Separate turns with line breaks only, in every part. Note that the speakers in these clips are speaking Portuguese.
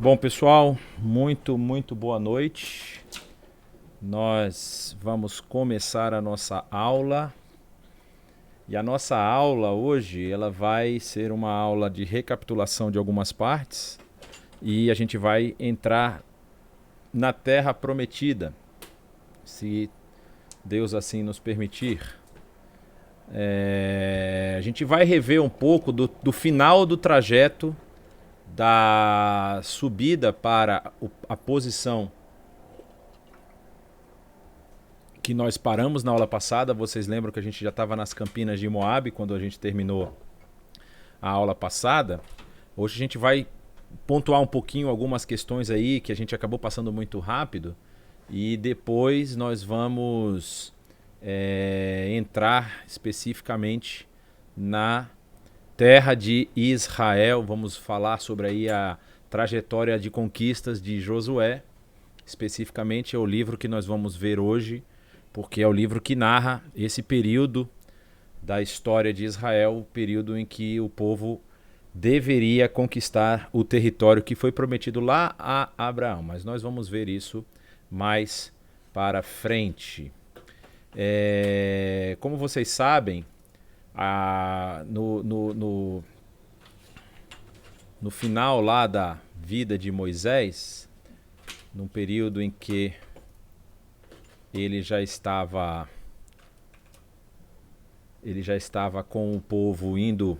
Bom, pessoal, muito boa noite. Nós vamos começar a nossa aula. E a nossa aula hoje, ela vai ser uma aula de recapitulação de algumas partes e a gente vai entrar na Terra Prometida, se Deus assim nos permitir. A gente vai rever um pouco do final do trajeto da subida para a posição que nós paramos na aula passada. Vocês lembram que a gente já estava nas Campinas de Moabe quando a gente terminou a aula passada. Hoje a gente vai pontuar um pouquinho algumas questões aí que a gente acabou passando muito rápido e depois nós vamos entrar especificamente na terra de Israel. Vamos falar sobre aí a trajetória de conquistas de Josué. Especificamente é o livro que nós vamos ver hoje, porque é o livro que narra esse período da história de Israel, o período em que o povo deveria conquistar o território que foi prometido lá a Abraão. Mas nós vamos ver isso mais para frente. Como vocês sabem, no final lá da vida de Moisés, num período em que ele já estava com o povo indo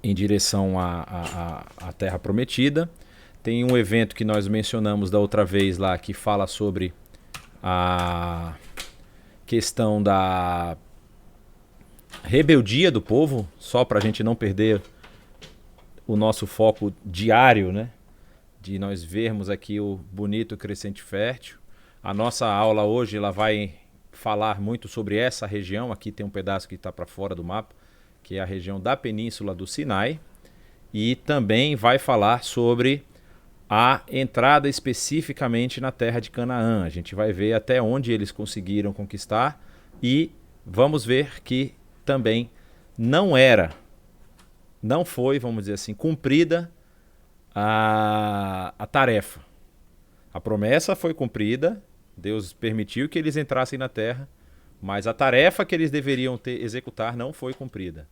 em direção à Terra Prometida. Tem um evento que nós mencionamos da outra vez lá que fala sobre a questão da rebeldia do povo, só para a gente não perder o nosso foco diário, né? De nós vermos aqui o bonito crescente fértil. A nossa aula hoje ela vai falar muito sobre essa região. Aqui tem um pedaço que está para fora do mapa, que é a região da Península do Sinai. E também vai falar sobre a entrada especificamente na terra de Canaã. A gente vai ver até onde eles conseguiram conquistar e vamos ver que também não foi, vamos dizer assim, cumprida a tarefa. A promessa foi cumprida, Deus permitiu que eles entrassem na terra, mas a tarefa que eles deveriam executar não foi cumprida.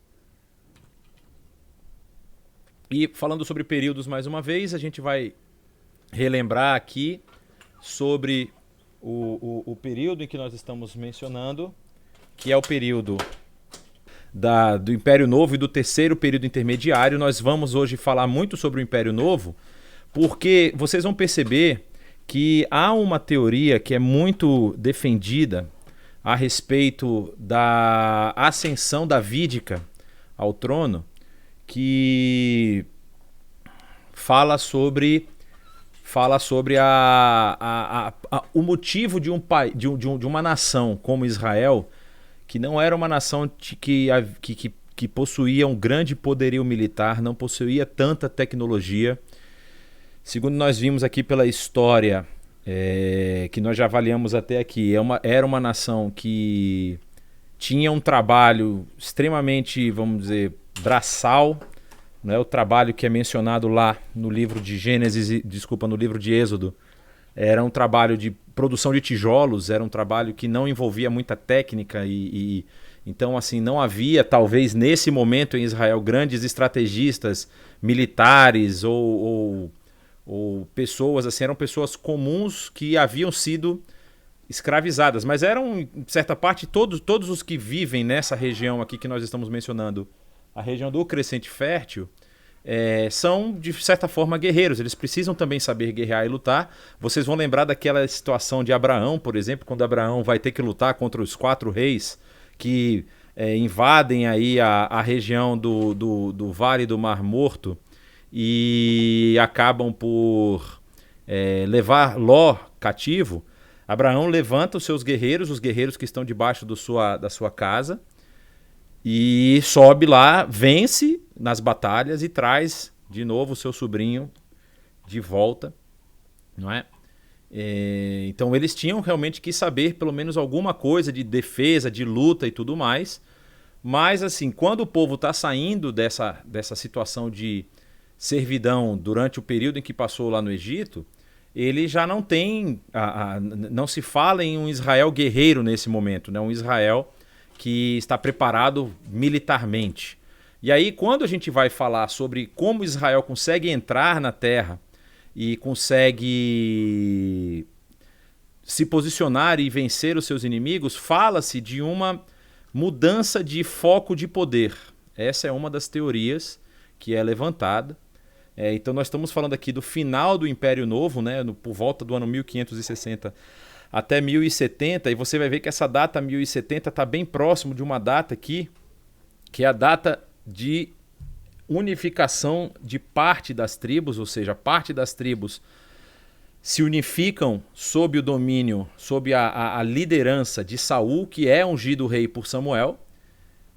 E falando sobre períodos mais uma vez, a gente vai relembrar aqui sobre o período em que nós estamos mencionando, que é o período do Império Novo e do terceiro período intermediário. Nós vamos hoje falar muito sobre o Império Novo, porque vocês vão perceber que há uma teoria que é muito defendida a respeito da ascensão davídica ao trono, que fala sobre o motivo de uma nação como Israel, que não era uma nação que possuía um grande poderio militar, não possuía tanta tecnologia. Segundo nós vimos aqui pela história, que nós já avaliamos até aqui, era uma nação que tinha um trabalho extremamente, vamos dizer, braçal, não é o trabalho que é mencionado lá no livro de Gênesis, no livro de Êxodo. Era um trabalho de produção de tijolos, era um trabalho que não envolvia muita técnica então assim não havia talvez nesse momento em Israel grandes estrategistas militares ou pessoas assim, eram pessoas comuns que haviam sido escravizadas, mas eram em certa parte todos os que vivem nessa região aqui que nós estamos mencionando, a região do Crescente Fértil, são de certa forma guerreiros. Eles precisam também saber guerrear e lutar. Vocês vão lembrar daquela situação de Abraão, por exemplo, quando Abraão vai ter que lutar contra os 4 reis que invadem aí a região do Vale do Mar Morto e acabam por levar Ló cativo. Abraão levanta os seus guerreiros, os guerreiros que estão debaixo da sua casa, e sobe lá, vence nas batalhas e traz de novo o seu sobrinho de volta, não é? Então eles tinham realmente que saber pelo menos alguma coisa de defesa, de luta e tudo mais. Mas assim, quando o povo está saindo dessa situação de servidão durante o período em que passou lá no Egito, ele já não tem, não se fala em um Israel guerreiro nesse momento, né? Um Israel que está preparado militarmente. E aí, quando a gente vai falar sobre como Israel consegue entrar na terra e consegue se posicionar e vencer os seus inimigos, fala-se de uma mudança de foco de poder. Essa é uma das teorias que é levantada. Então nós estamos falando aqui do final do Império Novo, né, por volta do ano 1560 até 1070, e você vai ver que essa data 1070 está bem próximo de uma data aqui, que é a data de unificação de parte das tribos, ou seja, parte das tribos se unificam sob o domínio, sob a liderança de Saul, que é ungido rei por Samuel,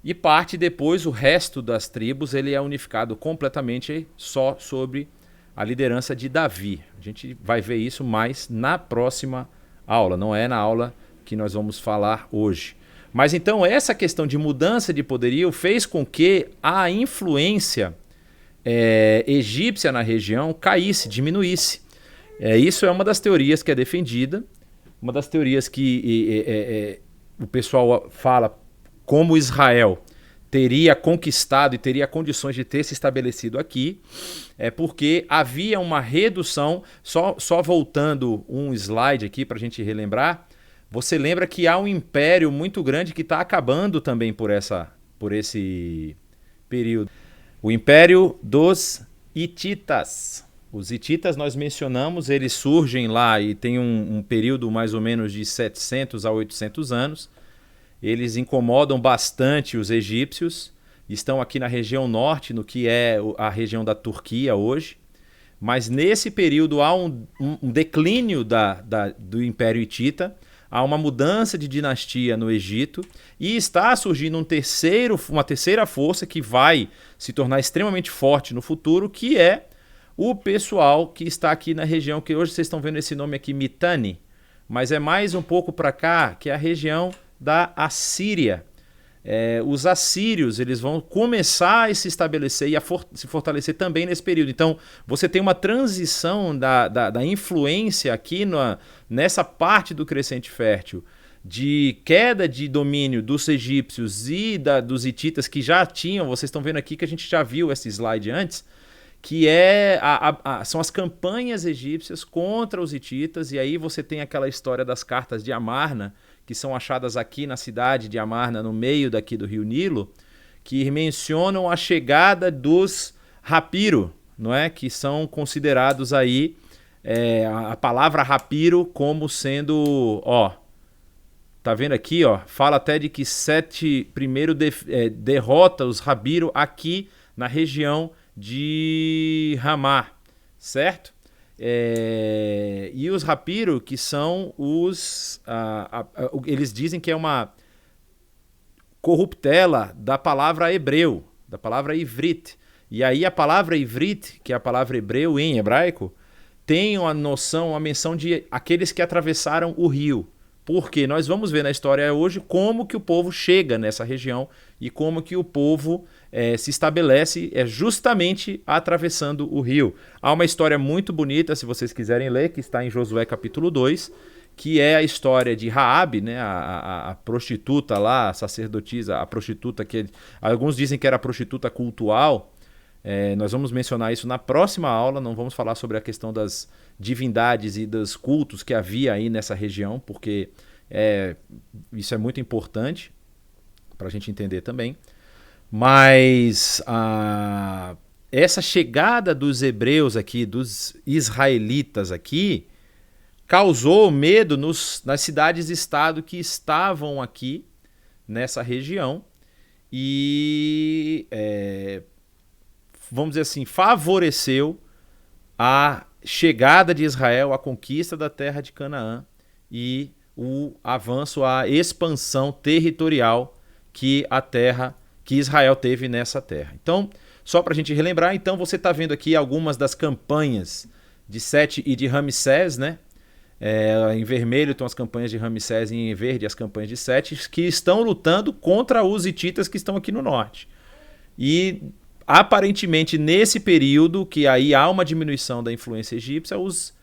e parte depois, o resto das tribos, ele é unificado completamente só sobre a liderança de Davi. A gente vai ver isso mais na próxima aula, não é na aula que nós vamos falar hoje. Mas então essa questão de mudança de poderio fez com que a influência egípcia na região caísse, diminuísse. Isso é uma das teorias que é defendida, uma das teorias que o pessoal fala como Israel teria conquistado e teria condições de ter se estabelecido aqui, porque havia uma redução, só voltando um slide aqui para a gente relembrar, você lembra que há um império muito grande que está acabando também por esse período. O Império dos Hititas. Os hititas nós mencionamos, eles surgem lá e tem um período mais ou menos de 700 a 800 anos. Eles incomodam bastante os egípcios, estão aqui na região norte, no que é a região da Turquia hoje. Mas nesse período há um declínio do Império Hitita, há uma mudança de dinastia no Egito e está surgindo uma terceira força que vai se tornar extremamente forte no futuro, que é o pessoal que está aqui na região, que hoje vocês estão vendo esse nome aqui, Mitanni, mas é mais um pouco para cá, que é a região da Assíria. Os assírios eles vão começar a se estabelecer e a se fortalecer também nesse período. Então você tem uma transição da influência aqui nessa parte do Crescente Fértil, de queda de domínio dos egípcios e dos hititas que já tinham, vocês estão vendo aqui que a gente já viu esse slide antes, que são as campanhas egípcias contra os hititas, e aí você tem aquela história das cartas de Amarna, que são achadas aqui na cidade de Amarna, no meio daqui do rio Nilo, que mencionam a chegada dos Rapiro, não é? Que são considerados aí a palavra Rapiro como sendo, tá vendo aqui, fala até de que Sete primeiro derrota os Rapiro aqui na região de Ramá, certo? E os Rapiro, que são eles dizem que é uma corruptela da palavra hebreu, da palavra ivrit. E aí a palavra ivrit, que é a palavra hebreu em hebraico, tem uma menção de aqueles que atravessaram o rio. Porque nós vamos ver na história hoje como que o povo chega nessa região e como que o povo se estabelece justamente atravessando o rio. Há uma história muito bonita, se vocês quiserem ler, que está em Josué capítulo 2, que é a história de Raabe, né, a prostituta lá, a sacerdotisa, a prostituta que alguns dizem que era a prostituta cultual. Nós vamos mencionar isso na próxima aula, não vamos falar sobre a questão das divindades e dos cultos que havia aí nessa região, porque isso é muito importante para a gente entender também. Mas essa chegada dos hebreus aqui, dos israelitas aqui, causou medo nas cidades-estado que estavam aqui nessa região e vamos dizer assim, favoreceu a chegada de Israel, a conquista da terra de Canaã e o avanço, a expansão territorial que Israel teve nessa terra. Então, só para a gente relembrar, então você está vendo aqui algumas das campanhas de Sete e de Ramsés, né? Em vermelho estão as campanhas de Ramsés e em verde as campanhas de Sete, que estão lutando contra os hititas que estão aqui no norte. E aparentemente, nesse período, que aí há uma diminuição da influência egípcia, os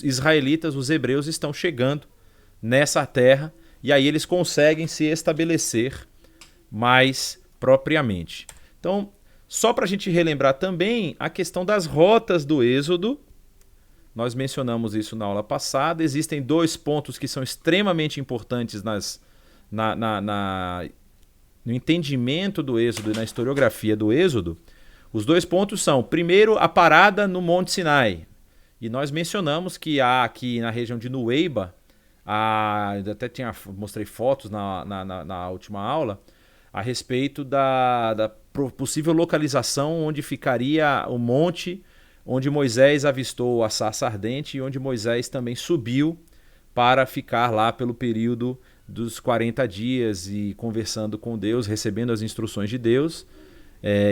israelitas, os hebreus, estão chegando nessa terra e aí eles conseguem se estabelecer mais propriamente. Então, só para a gente relembrar também a questão das rotas do Êxodo, nós mencionamos isso na aula passada, existem 2 pontos que são extremamente importantes no entendimento do Êxodo e na historiografia do Êxodo. Os 2 pontos são, primeiro, a parada no Monte Sinai. E nós mencionamos que há aqui na região de Nuweiba, até mostrei fotos na última aula, a respeito da possível localização onde ficaria o monte onde Moisés avistou a sarça ardente e onde Moisés também subiu para ficar lá pelo período dos 40 dias e conversando com Deus, recebendo as instruções de Deus.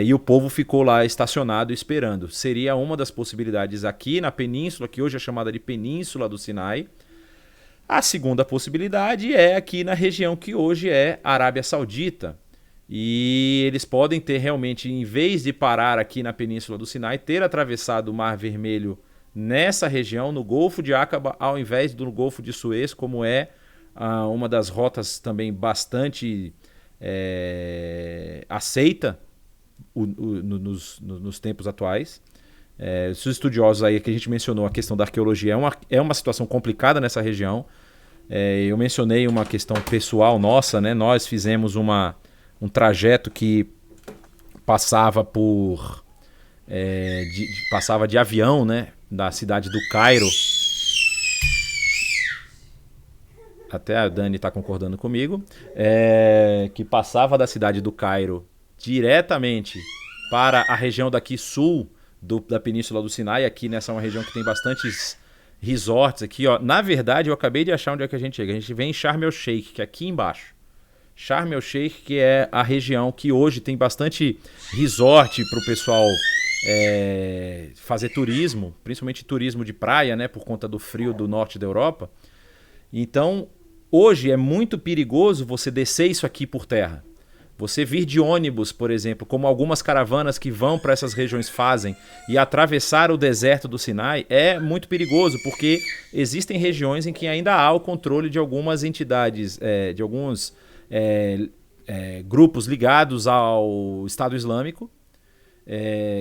E o povo ficou lá estacionado esperando. Seria uma das possibilidades aqui na península, que hoje é chamada de Península do Sinai. A segunda possibilidade é aqui na região que hoje é Arábia Saudita. E eles podem ter realmente, em vez de parar aqui na Península do Sinai, ter atravessado o Mar Vermelho nessa região, no Golfo de Aqaba, ao invés do Golfo de Suez, como é uma das rotas também bastante aceita nos tempos atuais. Os estudiosos aí que a gente mencionou, a questão da arqueologia é uma situação complicada nessa região. Eu mencionei uma questão pessoal nossa, né? Nós fizemos um trajeto que passava passava de avião, né? Da cidade do Cairo. Até a Dani está concordando comigo. Que passava da cidade do Cairo diretamente para a região daqui sul da Península do Sinai. Aqui nessa é uma região que tem bastantes resorts aqui, ó. Na verdade, eu acabei de achar onde é que a gente chega. A gente vem em Sharm el-Sheikh, que é aqui embaixo. Sharm el-Sheikh, que é a região que hoje tem bastante resort para o pessoal fazer turismo, principalmente turismo de praia, né, por conta do frio do norte da Europa. Então, hoje é muito perigoso você descer isso aqui por terra. Você vir de ônibus, por exemplo, como algumas caravanas que vão para essas regiões fazem, e atravessar o deserto do Sinai é muito perigoso, porque existem regiões em que ainda há o controle de algumas entidades, de alguns grupos ligados ao Estado Islâmico,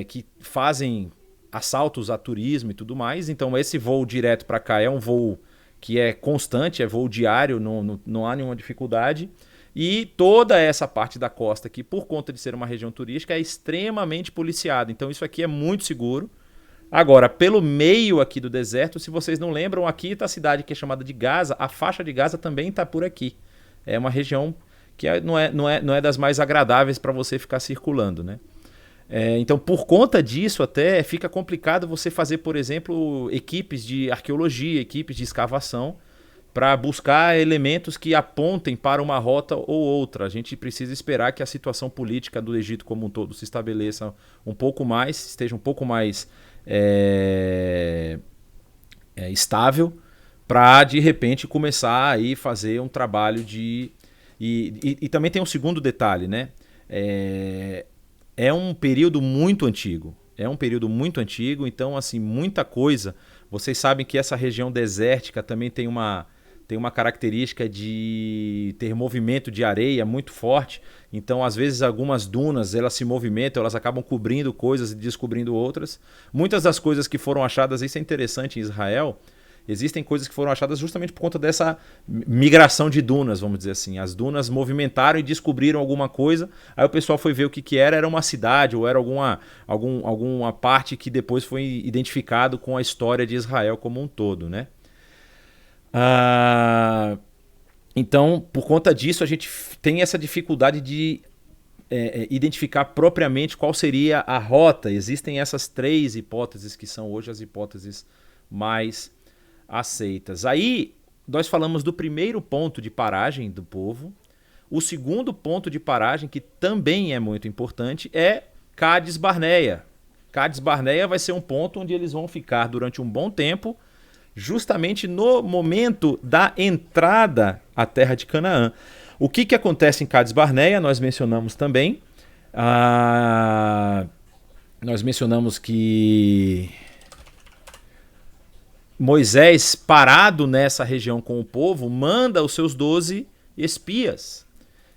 que fazem assaltos a turismo e tudo mais. Então esse voo direto para cá é um voo que é constante, é voo diário, não há nenhuma dificuldade. E toda essa parte da costa aqui, por conta de ser uma região turística, é extremamente policiada. Então isso aqui é muito seguro. Agora, pelo meio aqui do deserto, se vocês não lembram, aqui está a cidade que é chamada de Gaza. A faixa de Gaza também está por aqui. É uma região que não é das mais agradáveis para você ficar circulando, né? Então, por conta disso, até fica complicado você fazer, por exemplo, equipes de arqueologia, equipes de escavação, para buscar elementos que apontem para uma rota ou outra. A gente precisa esperar que a situação política do Egito como um todo se estabeleça um pouco mais, esteja um pouco mais estável, para de repente começar aí fazer um trabalho de... E também tem um segundo detalhe, né? É um período muito antigo. Então, assim, muita coisa. Vocês sabem que essa região desértica também tem uma característica de ter movimento de areia muito forte. Então, às vezes, algumas dunas elas se movimentam, elas acabam cobrindo coisas e descobrindo outras. Muitas das coisas que foram achadas, isso é interessante em Israel, existem coisas que foram achadas justamente por conta dessa migração de dunas, vamos dizer assim. As dunas movimentaram e descobriram alguma coisa, aí o pessoal foi ver o que era uma cidade ou era alguma parte que depois foi identificado com a história de Israel como um todo, né? Então, por conta disso, a gente tem essa dificuldade de identificar propriamente qual seria a rota. Existem essas 3 hipóteses que são hoje as hipóteses mais aceitas. Aí nós falamos do primeiro ponto de paragem do povo. O segundo ponto de paragem, que também é muito importante, é Cádiz Barneia. Cádiz Barneia vai ser um ponto onde eles vão ficar durante um bom tempo, justamente no momento da entrada à terra de Canaã. O que acontece em Cádiz Barneia? Nós mencionamos também. Nós mencionamos que Moisés, parado nessa região com o povo, manda os seus 12 espias.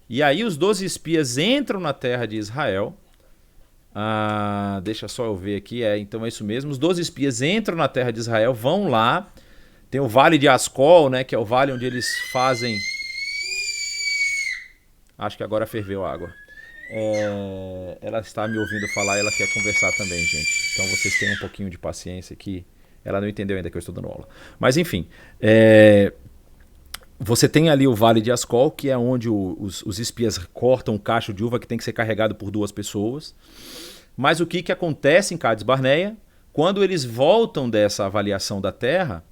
E aí os 12 espias entram na terra de Israel. Deixa só eu ver aqui. Então é isso mesmo. Os 12 espias entram na terra de Israel, vão lá. Tem o Vale de Ascol, né, que é o vale onde eles fazem... Acho que agora ferveu a água. Ela está me ouvindo falar e ela quer conversar também, gente. Então vocês tenham um pouquinho de paciência que ela não entendeu ainda que eu estou dando aula. Mas enfim, você tem ali o Vale de Ascol, que é onde os espias cortam um cacho de uva que tem que ser carregado por 2 pessoas. Mas o que acontece em Cades Barneia? Quando eles voltam dessa avaliação da terra,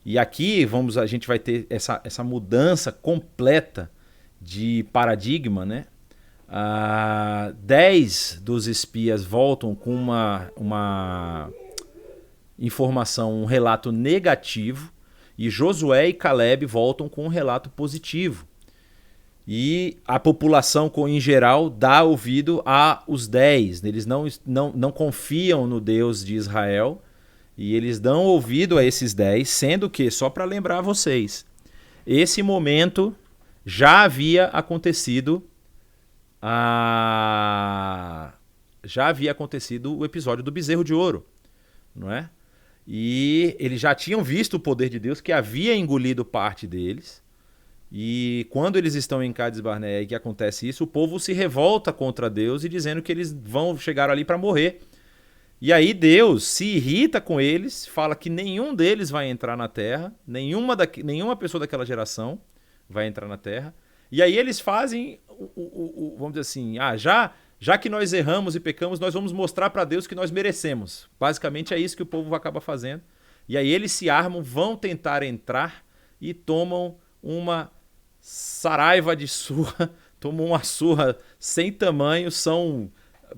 e aqui a gente vai ter essa mudança completa de paradigma, né? 10 dos espias voltam com uma informação, um relato negativo, e Josué e Caleb voltam com um relato positivo. E a população em geral dá ouvido aos 10. Eles não confiam no Deus de Israel e eles dão ouvido a esses 10, sendo que, só para lembrar vocês, esse momento já havia acontecido o episódio do bezerro de ouro, não é? E eles já tinham visto o poder de Deus que havia engolido parte deles. E quando eles estão em Cades Barneia e que acontece isso, o povo se revolta contra Deus e dizendo que eles vão chegar ali para morrer. E aí Deus se irrita com eles, fala que nenhum deles vai entrar na terra, nenhuma pessoa daquela geração vai entrar na terra. E aí eles fazem, vamos dizer assim, já que nós erramos e pecamos, nós vamos mostrar para Deus que nós merecemos. Basicamente é isso que o povo acaba fazendo. E aí eles se armam, vão tentar entrar e tomam uma saraiva de surra, tomam uma surra sem tamanho, são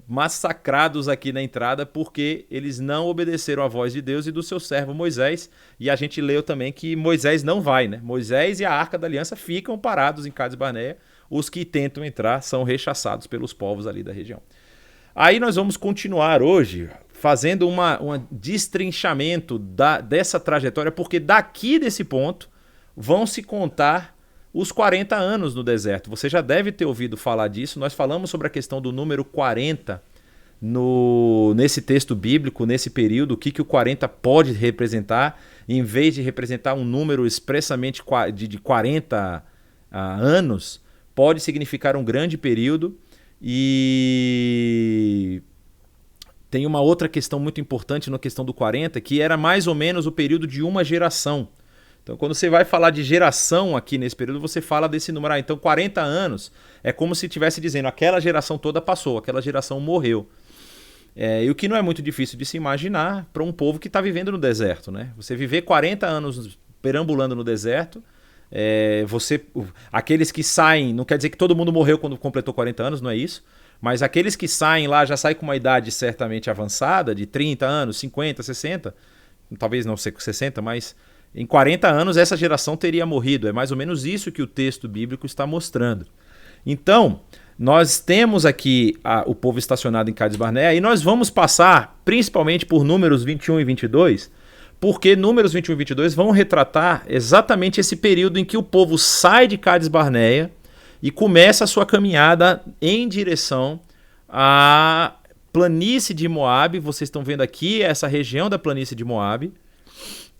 massacrados aqui na entrada porque eles não obedeceram à voz de Deus e do seu servo Moisés. E a gente leu também que Moisés não vai, né? Moisés e a Arca da Aliança ficam parados em Cades Barneia. Os que tentam entrar são rechaçados pelos povos ali da região. Aí nós vamos continuar hoje fazendo um destrinchamento dessa trajetória, porque daqui desse ponto vão se contar os 40 anos no deserto. Você já deve ter ouvido falar disso. Nós falamos sobre a questão do número 40 nesse texto bíblico, nesse período, o que o 40 pode representar, em vez de representar um número expressamente de 40 anos, pode significar um grande período. E tem uma outra questão muito importante na questão do 40, que era mais ou menos o período de uma geração. Então, quando você vai falar de geração aqui nesse período, você fala desse número. Então, 40 anos é como se estivesse dizendo aquela geração toda passou, aquela geração morreu. E o que não é muito difícil de se imaginar para um povo que está vivendo no deserto, né? Você viver 40 anos perambulando no deserto, aqueles que saem, não quer dizer que todo mundo morreu quando completou 40 anos, não é isso, mas aqueles que saem lá já saem com uma idade certamente avançada, de 30 anos, 50, 60, talvez não sei 60, mas em 40 anos essa geração teria morrido. É mais ou menos isso que o texto bíblico está mostrando. Então, nós temos aqui o povo estacionado em Cades Barneia e nós vamos passar principalmente por números 21 e 22, porque números 21 e 22 vão retratar exatamente esse período em que o povo sai de Cades Barneia e começa a sua caminhada em direção à planície de Moabe. Vocês estão vendo aqui essa região da planície de Moabe,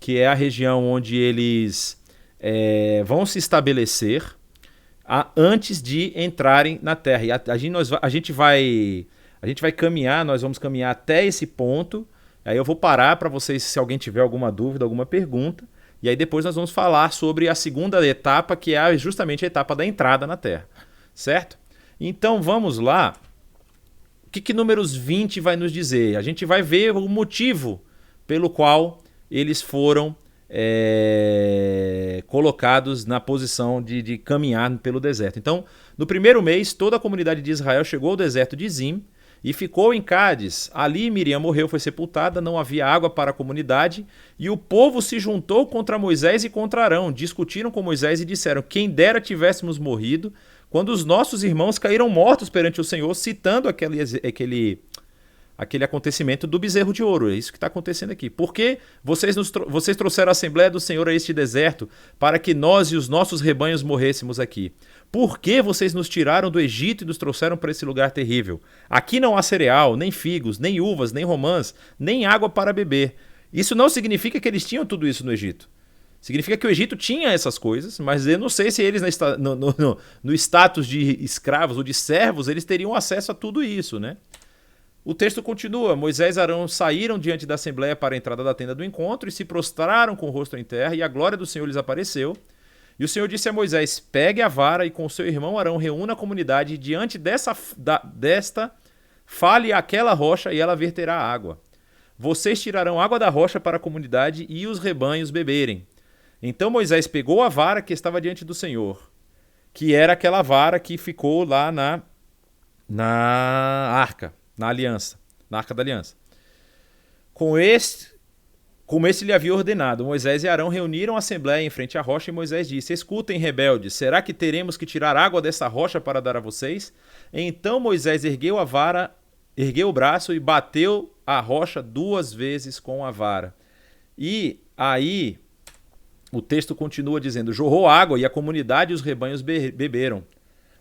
que é a região onde eles vão se estabelecer antes de entrarem na terra. E a gente vai caminhar, nós vamos caminhar até esse ponto. Aí eu vou parar para vocês, se alguém tiver alguma dúvida, alguma pergunta. E aí depois nós vamos falar sobre a segunda etapa, que é justamente a etapa da entrada na terra. Certo? Então vamos lá. O que números 20 vai nos dizer? A gente vai ver o motivo pelo qual eles foram colocados na posição de caminhar pelo deserto. Então, no primeiro mês, toda a comunidade de Israel chegou ao deserto de Zim e ficou em Cádiz. Ali Miriam morreu, foi sepultada, não havia água para a comunidade, e o povo se juntou contra Moisés e contra Arão. Discutiram com Moisés e disseram: quem dera tivéssemos morrido quando os nossos irmãos caíram mortos perante o Senhor, citando aquele acontecimento do bezerro de ouro. É isso que está acontecendo aqui. Porque vocês trouxeram a Assembleia do Senhor a este deserto para que nós e os nossos rebanhos morrêssemos aqui? Por que vocês nos tiraram do Egito e nos trouxeram para esse lugar terrível? Aqui não há cereal, nem figos, nem uvas, nem romãs, nem água para beber. Isso não significa que eles tinham tudo isso no Egito. Significa que o Egito tinha essas coisas, mas eu não sei se eles no status de escravos ou de servos, eles teriam acesso a tudo isso, né? O texto continua: Moisés e Arão saíram diante da Assembleia para a entrada da tenda do encontro e se prostraram com o rosto em terra, e a glória do Senhor lhes apareceu. E o Senhor disse a Moisés: pegue a vara e com seu irmão Arão reúna a comunidade, e diante desta fale àquela rocha e ela verterá água. Vocês tirarão água da rocha para a comunidade e os rebanhos beberem. Então Moisés pegou a vara que estava diante do Senhor, que era aquela vara que ficou lá na arca, na aliança, na arca da aliança. Como este lhe havia ordenado, Moisés e Arão reuniram a assembleia em frente à rocha, e Moisés disse: escutem, rebeldes, será que teremos que tirar água dessa rocha para dar a vocês? Então Moisés ergueu o braço e bateu a rocha 2 vezes com a vara. E aí o texto continua dizendo: jorrou água e a comunidade e os rebanhos beberam.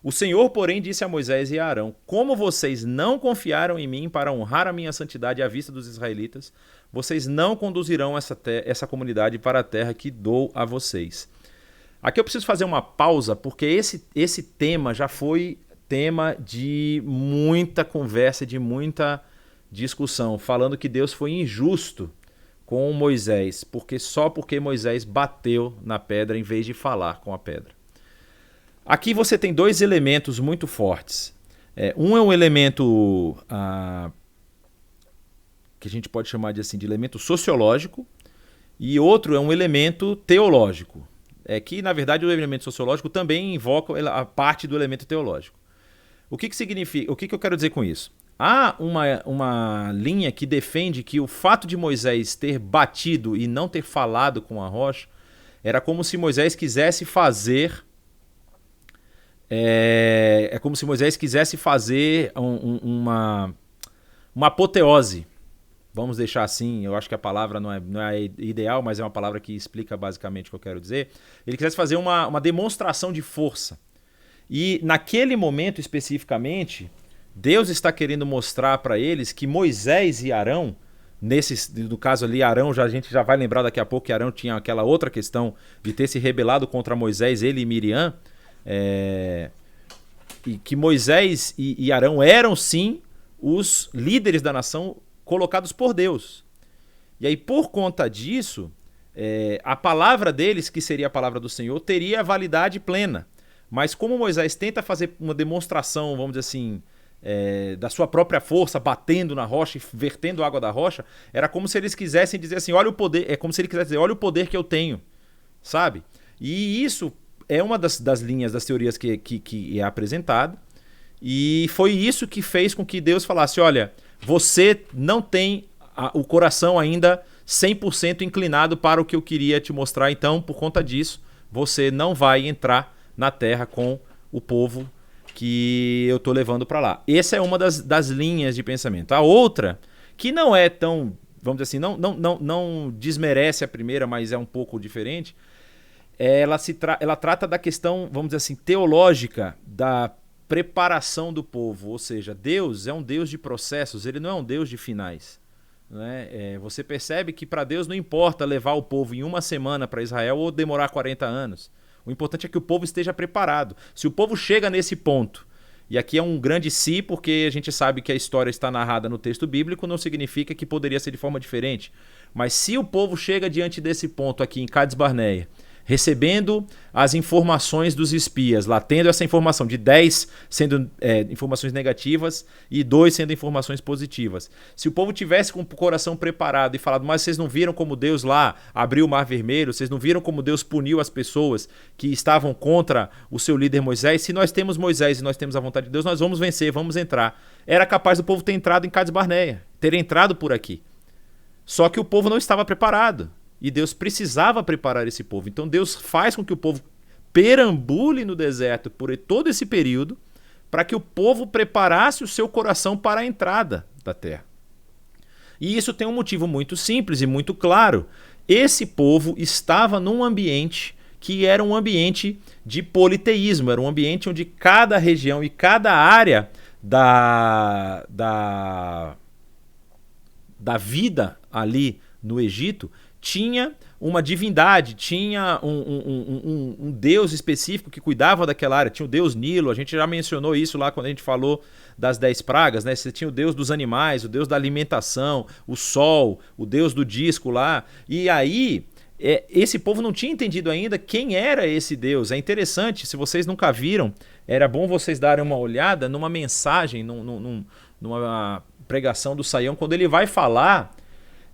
O Senhor, porém, disse a Moisés e a Arão: como vocês não confiaram em mim para honrar a minha santidade à vista dos israelitas, vocês não conduzirão essa comunidade para a terra que dou a vocês. Aqui eu preciso fazer uma pausa, porque esse tema já foi tema de muita conversa, de muita discussão, falando que Deus foi injusto com Moisés, porque Moisés bateu na pedra em vez de falar com a pedra. Aqui você tem 2 elementos muito fortes. Um é um elemento que a gente pode chamar de elemento sociológico, e outro é um elemento teológico. Que, na verdade, o elemento sociológico também invoca a parte do elemento teológico. O que significa? O que eu quero dizer com isso? Há uma linha que defende que o fato de Moisés ter batido e não ter falado com a rocha era como se Moisés quisesse fazer como se Moisés quisesse fazer uma apoteose. Vamos deixar assim, eu acho que a palavra não é ideal, mas é uma palavra que explica basicamente o que eu quero dizer. Ele quisesse fazer uma demonstração de força. E naquele momento especificamente, Deus está querendo mostrar para eles que Moisés e Arão, no caso ali, Arão, a gente já vai lembrar daqui a pouco que Arão tinha aquela outra questão de ter se rebelado contra Moisés, ele e Miriam, e que Moisés e Arão eram sim os líderes da nação colocados por Deus. E aí, por conta disso, a palavra deles, que seria a palavra do Senhor, teria validade plena. Mas como Moisés tenta fazer uma demonstração, vamos dizer assim, da sua própria força, batendo na rocha e vertendo água da rocha, era como se eles quisessem dizer assim: olha o poder, é como se ele quisesse dizer: olha o poder que eu tenho, sabe? E isso é uma das linhas das teorias que é apresentada, e foi isso que fez com que Deus falasse: olha, você não tem o coração ainda 100% inclinado para o que eu queria te mostrar, então por conta disso você não vai entrar na terra com o povo que eu estou levando para lá. Essa é uma das linhas de pensamento. A outra, que não é tão, vamos dizer assim, não desmerece a primeira, mas é um pouco diferente, ela trata da questão, vamos dizer assim, teológica da preparação do povo. Ou seja, Deus é um Deus de processos, ele não é um Deus de finais. Né? Você percebe que para Deus não importa levar o povo em 1 semana para Israel ou demorar 40 anos. O importante é que o povo esteja preparado. Se o povo chega nesse ponto, e aqui é um grande se, porque a gente sabe que a história está narrada no texto bíblico, não significa que poderia ser de forma diferente. Mas se o povo chega diante desse ponto aqui em Cades Barneia, recebendo as informações dos espias, lá tendo essa informação de 10 sendo informações negativas e 2 sendo informações positivas. Se o povo tivesse com o coração preparado e falado: mas vocês não viram como Deus lá abriu o Mar Vermelho, vocês não viram como Deus puniu as pessoas que estavam contra o seu líder Moisés? Se nós temos Moisés e nós temos a vontade de Deus, nós vamos vencer, vamos entrar. Era capaz do povo ter entrado em Cades Barneia, ter entrado por aqui. Só que o povo não estava preparado. E Deus precisava preparar esse povo. Então Deus faz com que o povo perambule no deserto por todo esse período, para que o povo preparasse o seu coração para a entrada da terra. E isso tem um motivo muito simples e muito claro. Esse povo estava num ambiente que era um ambiente de politeísmo, era um ambiente onde cada região e cada área da vida ali no Egito tinha uma divindade, tinha um deus específico que cuidava daquela área. Tinha o deus Nilo, a gente já mencionou isso lá quando a gente falou das 10 pragas, né? Você tinha o deus dos animais, o deus da alimentação, o sol, o deus do disco lá. E aí, esse povo não tinha entendido ainda quem era esse deus. É interessante, se vocês nunca viram, era bom vocês darem uma olhada numa mensagem, numa pregação do Saião, quando ele vai falar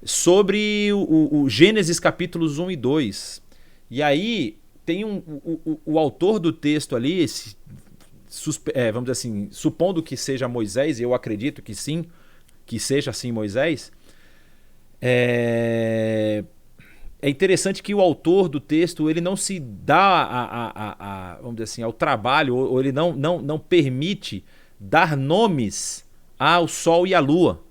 sobre o Gênesis capítulos 1 e 2. E aí tem o autor do texto ali, vamos dizer assim, supondo que seja Moisés, e eu acredito que sim, que seja assim Moisés, é interessante que o autor do texto ele não se dá vamos dizer assim, ao trabalho, ou ele não permite dar nomes ao sol e à lua,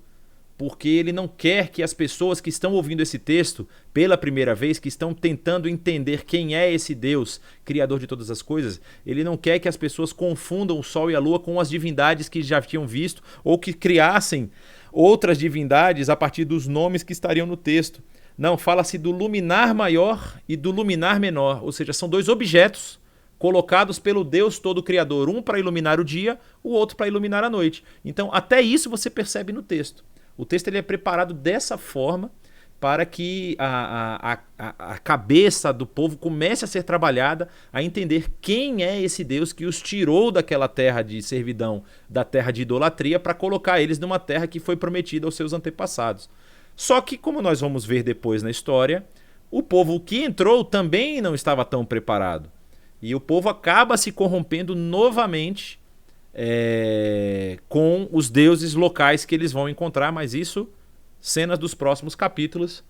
porque ele não quer que as pessoas que estão ouvindo esse texto pela primeira vez, que estão tentando entender quem é esse Deus, criador de todas as coisas, ele não quer que as pessoas confundam o sol e a lua com as divindades que já tinham visto, ou que criassem outras divindades a partir dos nomes que estariam no texto. Não, fala-se do luminar maior e do luminar menor, ou seja, são dois objetos colocados pelo Deus Todo-Criador, um para iluminar o dia, o outro para iluminar a noite. Então, até isso você percebe no texto. O texto ele é preparado dessa forma para que a cabeça do povo comece a ser trabalhada, a entender quem é esse Deus que os tirou daquela terra de servidão, da terra de idolatria, para colocar eles numa terra que foi prometida aos seus antepassados. Só que, como nós vamos ver depois na história, o povo que entrou também não estava tão preparado. E o povo acaba se corrompendo novamente com os deuses locais que eles vão encontrar, mas isso, cenas dos próximos capítulos.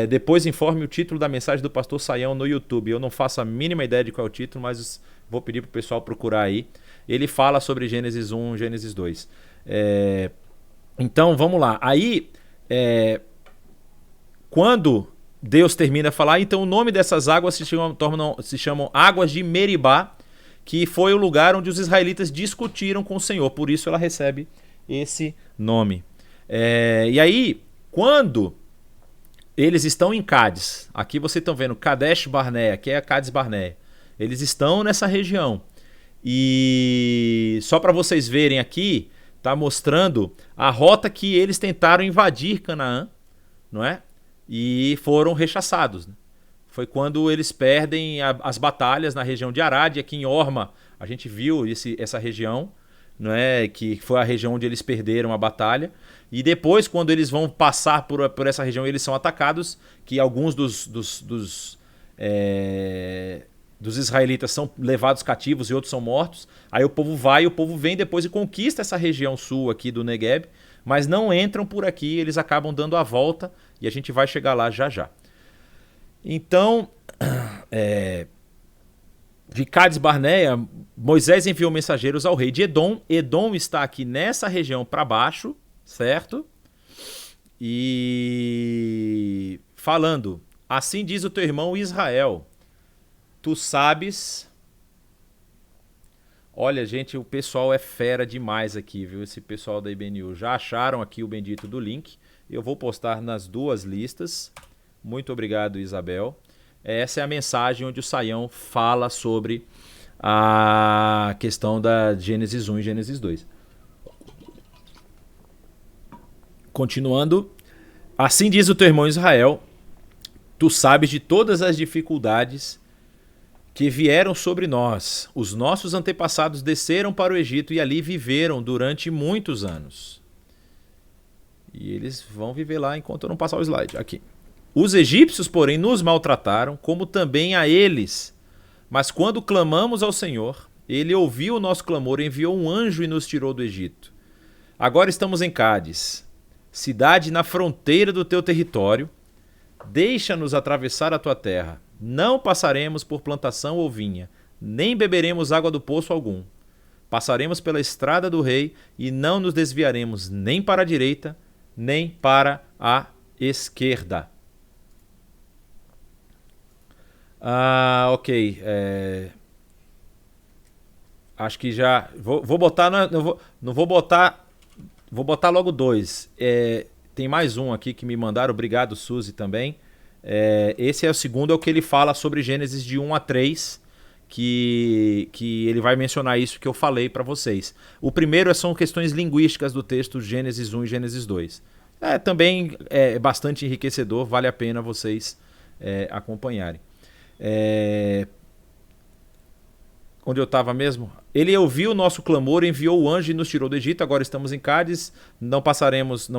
Depois informe o título da mensagem do pastor Saião no YouTube. Eu não faço a mínima ideia de qual é o título, mas vou pedir para o pessoal procurar aí. Ele fala sobre Gênesis 1 e Gênesis 2. Então vamos lá. Aí, quando Deus termina a falar, então o nome dessas águas se chamam águas de Meribá, que foi o lugar onde os israelitas discutiram com o Senhor. Por isso ela recebe esse nome. E aí, quando eles estão em Cádiz, aqui vocês estão vendo Kadesh Barneia, que é a Cádiz Barneia. Eles estão nessa região. E só para vocês verem aqui, está mostrando a rota que eles tentaram invadir Canaã, não é? E foram rechaçados, né? Foi quando eles perdem as batalhas na região de Arad. Aqui em Orma a gente viu essa região, não é? Que foi a região onde eles perderam a batalha. E depois, quando eles vão passar por essa região, eles são atacados, que alguns dos israelitas são levados cativos e outros são mortos. Aí o povo vem depois e conquista essa região sul aqui do Negueb, mas não entram por aqui, eles acabam dando a volta e a gente vai chegar lá já já. Então, de Cádiz Barneia, Moisés enviou mensageiros ao rei de Edom. Edom está aqui nessa região para baixo, certo? E falando, assim diz o teu irmão Israel, tu sabes... Olha, gente, o pessoal é fera demais aqui, viu? Esse pessoal da IBNU. Já acharam aqui o bendito do link. Eu vou postar nas duas listas. Muito obrigado, Isabel. Essa é a mensagem onde o Saião fala sobre a questão da Gênesis 1 e Gênesis 2. Continuando. Assim diz o teu irmão Israel, tu sabes de todas as dificuldades que vieram sobre nós. Os nossos antepassados desceram para o Egito e ali viveram durante muitos anos. E eles vão viver lá enquanto eu não passar o slide. Aqui. Os egípcios, porém, nos maltrataram, como também a eles. Mas quando clamamos ao Senhor, ele ouviu o nosso clamor, enviou um anjo e nos tirou do Egito. Agora estamos em Cádiz, cidade na fronteira do teu território. Deixa-nos atravessar a tua terra. Não passaremos por plantação ou vinha, nem beberemos água do poço algum. Passaremos pela estrada do rei e não nos desviaremos nem para a direita, nem para a esquerda. Ok. Acho que já... Vou botar... Não vou botar... Vou botar logo 2. Tem mais um aqui que me mandaram. Obrigado, Suzy, também. Esse é o segundo, é o que ele fala sobre Gênesis de 1 a 3, que ele vai mencionar isso que eu falei para vocês. O primeiro são questões linguísticas do texto Gênesis 1 e Gênesis 2. Também é bastante enriquecedor, vale a pena vocês acompanharem. Onde eu estava mesmo? Ele ouviu o nosso clamor, enviou o anjo e nos tirou do Egito. Agora estamos em Cádiz, não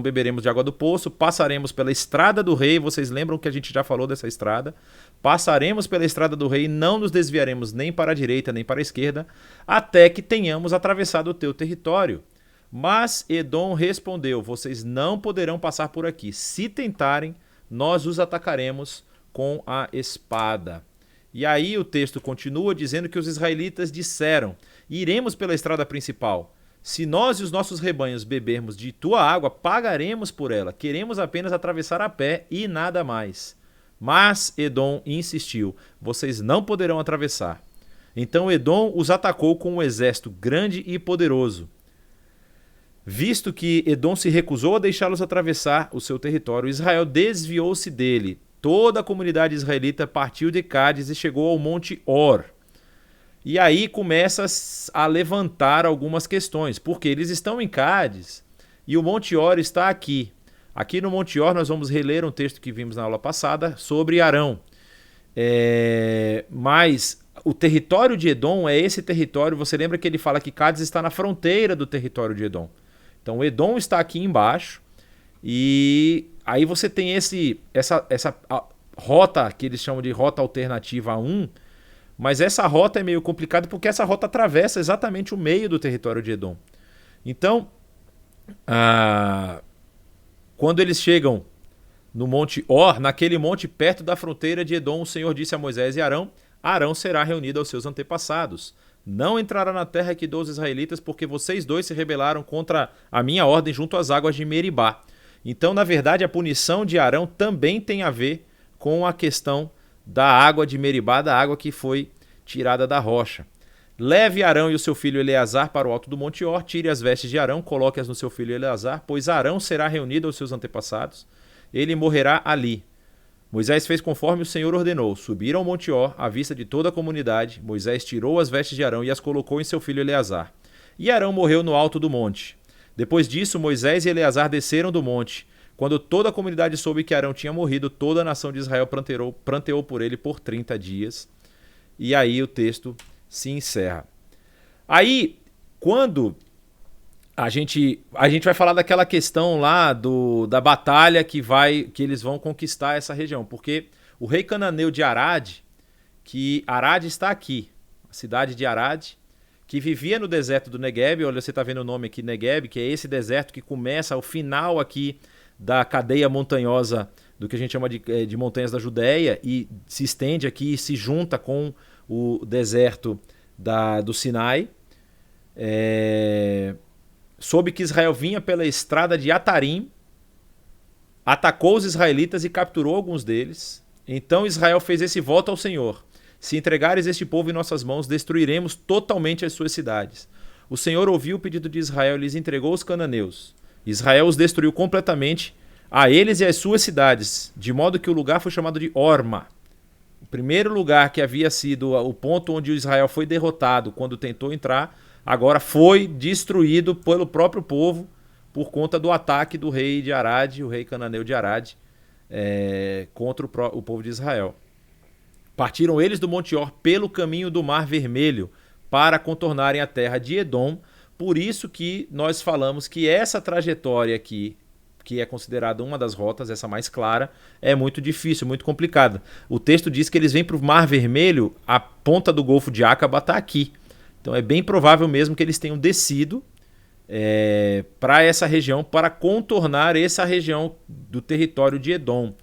beberemos de água do poço, passaremos pela estrada do rei. Vocês lembram que a gente já falou dessa estrada? Passaremos pela estrada do rei, não nos desviaremos nem para a direita nem para a esquerda, até que tenhamos atravessado o teu território. Mas Edom respondeu: vocês não poderão passar por aqui. Se tentarem, nós os atacaremos com a espada. E aí o texto continua dizendo que os israelitas disseram: iremos pela estrada principal. Se nós e os nossos rebanhos bebermos de tua água, pagaremos por ela. Queremos apenas atravessar a pé e nada mais. Mas Edom insistiu: vocês não poderão atravessar. Então Edom os atacou com um exército grande e poderoso. Visto que Edom se recusou a deixá-los atravessar o seu território, Israel desviou-se dele. Toda a comunidade israelita partiu de Cádiz e chegou ao Monte Or. E aí começa a levantar algumas questões, porque eles estão em Cádiz e o Monte Or está aqui. Aqui no Monte Or nós vamos reler um texto que vimos na aula passada sobre Arão. Mas o território de Edom é esse território. Você lembra que ele fala que Cádiz está na fronteira do território de Edom. Então Edom está aqui embaixo e aí você tem essa rota que eles chamam de rota alternativa 1, mas essa rota é meio complicada porque essa rota atravessa exatamente o meio do território de Edom. Então, quando eles chegam no Monte Or, naquele monte perto da fronteira de Edom, o Senhor disse a Moisés e Arão: Arão será reunido aos seus antepassados. Não entrará na terra que dou aos israelitas, porque vocês dois se rebelaram contra a minha ordem junto às águas de Meribá. Então, na verdade, a punição de Arão também tem a ver com a questão da água de Meribá, da água que foi tirada da rocha. Leve Arão e o seu filho Eleazar para o alto do Monte Or, tire as vestes de Arão, coloque-as no seu filho Eleazar, pois Arão será reunido aos seus antepassados, ele morrerá ali. Moisés fez conforme o Senhor ordenou, subiram ao Monte Or, à vista de toda a comunidade. Moisés tirou as vestes de Arão e as colocou em seu filho Eleazar. E Arão morreu no alto do monte. Depois disso, Moisés e Eleazar desceram do monte. Quando toda a comunidade soube que Arão tinha morrido, toda a nação de Israel pranteou por ele por 30 dias. E aí o texto se encerra. Aí, quando a gente vai falar daquela questão lá da batalha que eles vão conquistar essa região, porque o rei cananeu de Arad, que Arad está aqui, a cidade de Arad, que vivia no deserto do Negueb. Olha, você está vendo o nome aqui, Negueb, que é esse deserto que começa ao final aqui da cadeia montanhosa do que a gente chama de montanhas da Judéia e se estende aqui e se junta com o deserto do Sinai. Soube que Israel vinha pela estrada de Atarim, atacou os israelitas e capturou alguns deles. Então Israel fez esse voto ao Senhor: se entregares este povo em nossas mãos, destruiremos totalmente as suas cidades. O Senhor ouviu o pedido de Israel e lhes entregou os cananeus. Israel os destruiu completamente, a eles e às suas cidades, de modo que o lugar foi chamado de Orma. O primeiro lugar que havia sido o ponto onde Israel foi derrotado quando tentou entrar, agora foi destruído pelo próprio povo por conta do ataque do rei de Arad, o rei cananeu de Arad, contra o povo de Israel. Partiram eles do Monte Or pelo caminho do Mar Vermelho para contornarem a terra de Edom. Por isso que nós falamos que essa trajetória aqui, que é considerada uma das rotas, essa mais clara, é muito difícil, muito complicada. O texto diz que eles vêm para o Mar Vermelho, a ponta do Golfo de Acaba está aqui. Então é bem provável mesmo que eles tenham descido para essa região, para contornar essa região do território de Edom.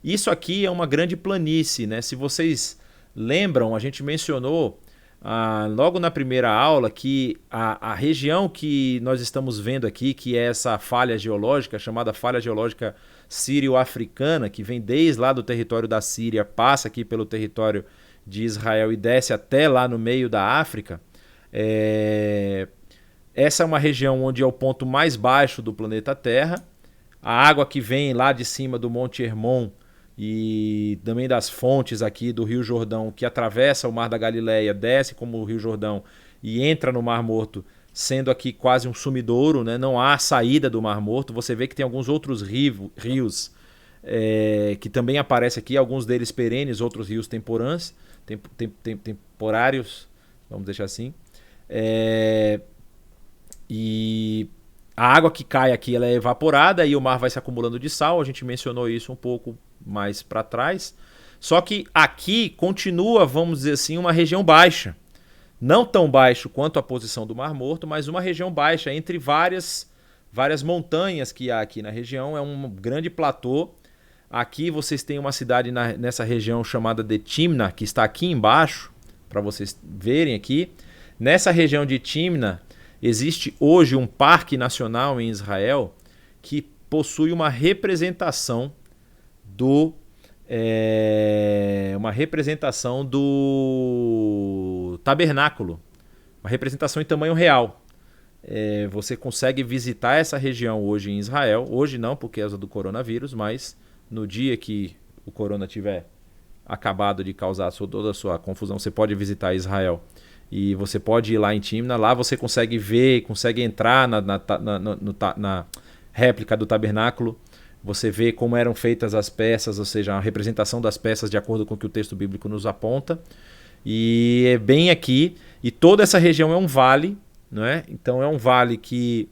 Isso aqui é uma grande planície, né? Se vocês lembram, a gente mencionou logo na primeira aula que a região que nós estamos vendo aqui, que é essa falha geológica, chamada falha geológica sírio-africana, que vem desde lá do território da Síria, passa aqui pelo território de Israel e desce até lá no meio da África, essa é uma região onde é o ponto mais baixo do planeta Terra. A água que vem lá de cima do Monte Hermon e também das fontes aqui do Rio Jordão, que atravessa o Mar da Galileia, desce como o Rio Jordão e entra no Mar Morto, sendo aqui quase um sumidouro, né? Não há saída do Mar Morto. Você vê que tem alguns outros rios que também aparecem aqui, alguns deles perenes, outros rios temporários, vamos deixar assim. E a água que cai aqui ela é evaporada e o mar vai se acumulando de sal. A gente mencionou isso um pouco mais para trás. Só que aqui continua, vamos dizer assim, uma região baixa. Não tão baixo quanto a posição do Mar Morto, mas uma região baixa entre várias montanhas que há aqui na região. É um grande platô. Aqui vocês têm uma cidade nessa região chamada de Timna, que está aqui embaixo, para vocês verem aqui. Nessa região de Timna, existe hoje um parque nacional em Israel que possui uma representação do tabernáculo, uma representação em tamanho real. Você consegue visitar essa região hoje em Israel. Hoje não, por causa do coronavírus, mas no dia que o corona tiver acabado de causar toda a sua confusão, você pode visitar Israel. E você pode ir lá em Timna, lá você consegue ver, consegue entrar na réplica do tabernáculo. Você vê como eram feitas as peças, ou seja, a representação das peças de acordo com o que o texto bíblico nos aponta. E é bem aqui, e toda essa região é um vale, não é? Então é um vale que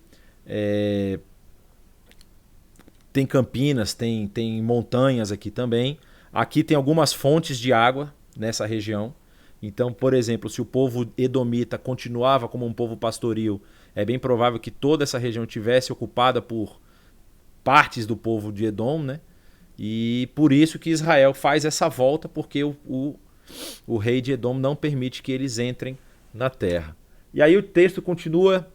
tem campinas, tem montanhas aqui também. Aqui tem algumas fontes de água nessa região. Então, por exemplo, se o povo edomita continuava como um povo pastoril, é bem provável que toda essa região tivesse ocupada por partes do povo de Edom, né? E por isso que Israel faz essa volta, porque o rei de Edom não permite que eles entrem na terra. E aí o texto continua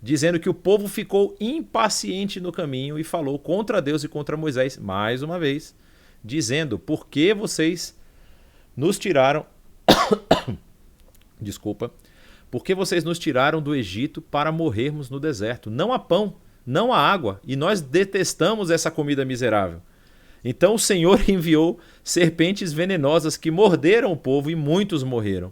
dizendo que o povo ficou impaciente no caminho e falou contra Deus e contra Moisés, mais uma vez, dizendo: por que vocês nos tiraram Desculpa. Porque vocês nos tiraram do Egito para morrermos no deserto. Não há pão, não há água, e nós detestamos essa comida miserável. Então o Senhor enviou serpentes venenosas que morderam o povo e muitos morreram.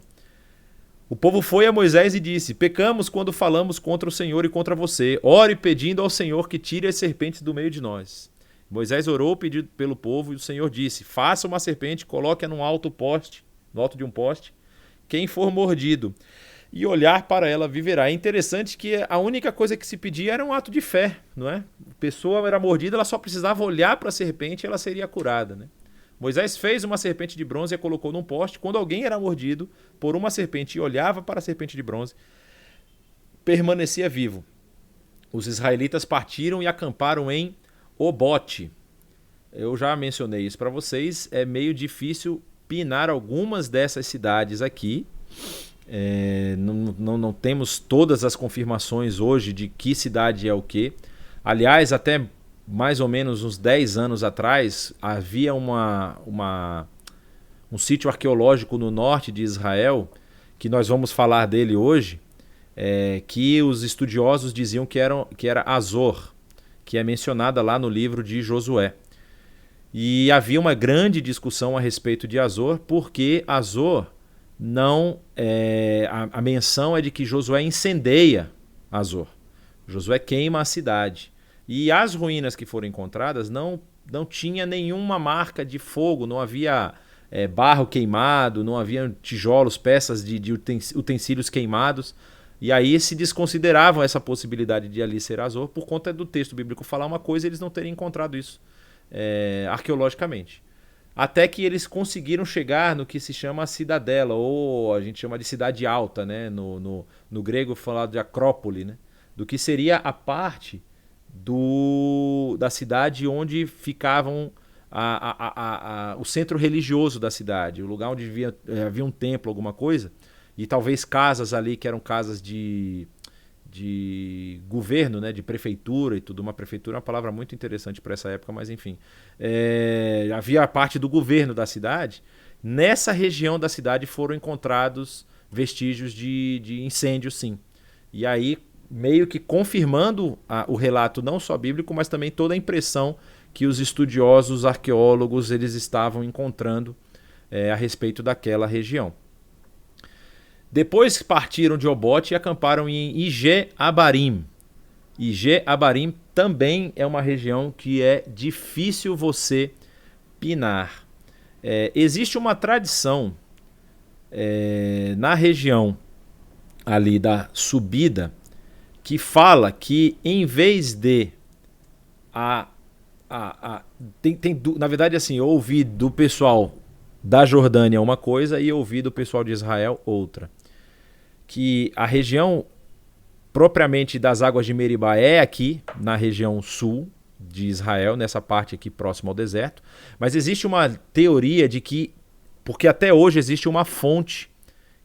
O povo foi a Moisés e disse: pecamos quando falamos contra o Senhor e contra você. Ore pedindo ao Senhor que tire as serpentes do meio de nós. Moisés orou pedido pelo povo e o Senhor disse: faça uma serpente, coloque-a no alto de um poste. Quem for mordido e olhar para ela viverá. É interessante que a única coisa que se pedia era um ato de fé, não é? A pessoa era mordida, ela só precisava olhar para a serpente e ela seria curada, né? Moisés fez uma serpente de bronze e a colocou num poste. Quando alguém era mordido por uma serpente e olhava para a serpente de bronze, permanecia vivo. Os israelitas partiram e acamparam em Obote. Eu já mencionei isso para vocês. É meio difícil pinar algumas dessas cidades aqui. Não temos todas as confirmações hoje de que cidade é o quê. Aliás, até mais ou menos uns 10 anos atrás, havia um sítio arqueológico no norte de Israel, que nós vamos falar dele hoje, que os estudiosos diziam que era Azor, que é mencionada lá no livro de Josué. E havia uma grande discussão a respeito de Azor, porque Azor não... a menção é de que Josué incendeia Azor. Josué queima a cidade. E as ruínas que foram encontradas não tinha nenhuma marca de fogo, não havia barro queimado, não havia tijolos, peças de utensílios queimados. E aí se desconsideravam essa possibilidade de ali ser Azor por conta do texto bíblico falar uma coisa e eles não terem encontrado isso arqueologicamente. Até que eles conseguiram chegar no que se chama cidadela, ou a gente chama de cidade alta, né? No grego falado de Acrópole, né? Do que seria a parte da cidade onde ficavam o centro religioso da cidade, o lugar onde havia um templo, alguma coisa, e talvez casas ali que eram casas de governo, né, de prefeitura e tudo. Uma prefeitura é uma palavra muito interessante para essa época, mas enfim. Havia a parte do governo da cidade. Nessa região da cidade foram encontrados vestígios de incêndio, sim. E aí, meio que confirmando o relato não só bíblico, mas também toda a impressão que os estudiosos, arqueólogos, eles estavam encontrando a respeito daquela região. Depois partiram de Obote e acamparam em Ije Abarim. Ije Abarim também é uma região que é difícil você pinar. Existe uma tradição na região ali da subida que fala que em vez de na verdade, assim, eu ouvi do pessoal da Jordânia uma coisa e eu ouvi do pessoal de Israel outra. Que a região propriamente das águas de Meribá é aqui na região sul de Israel, nessa parte aqui próxima ao deserto. Mas existe uma teoria de que, porque até hoje existe uma fonte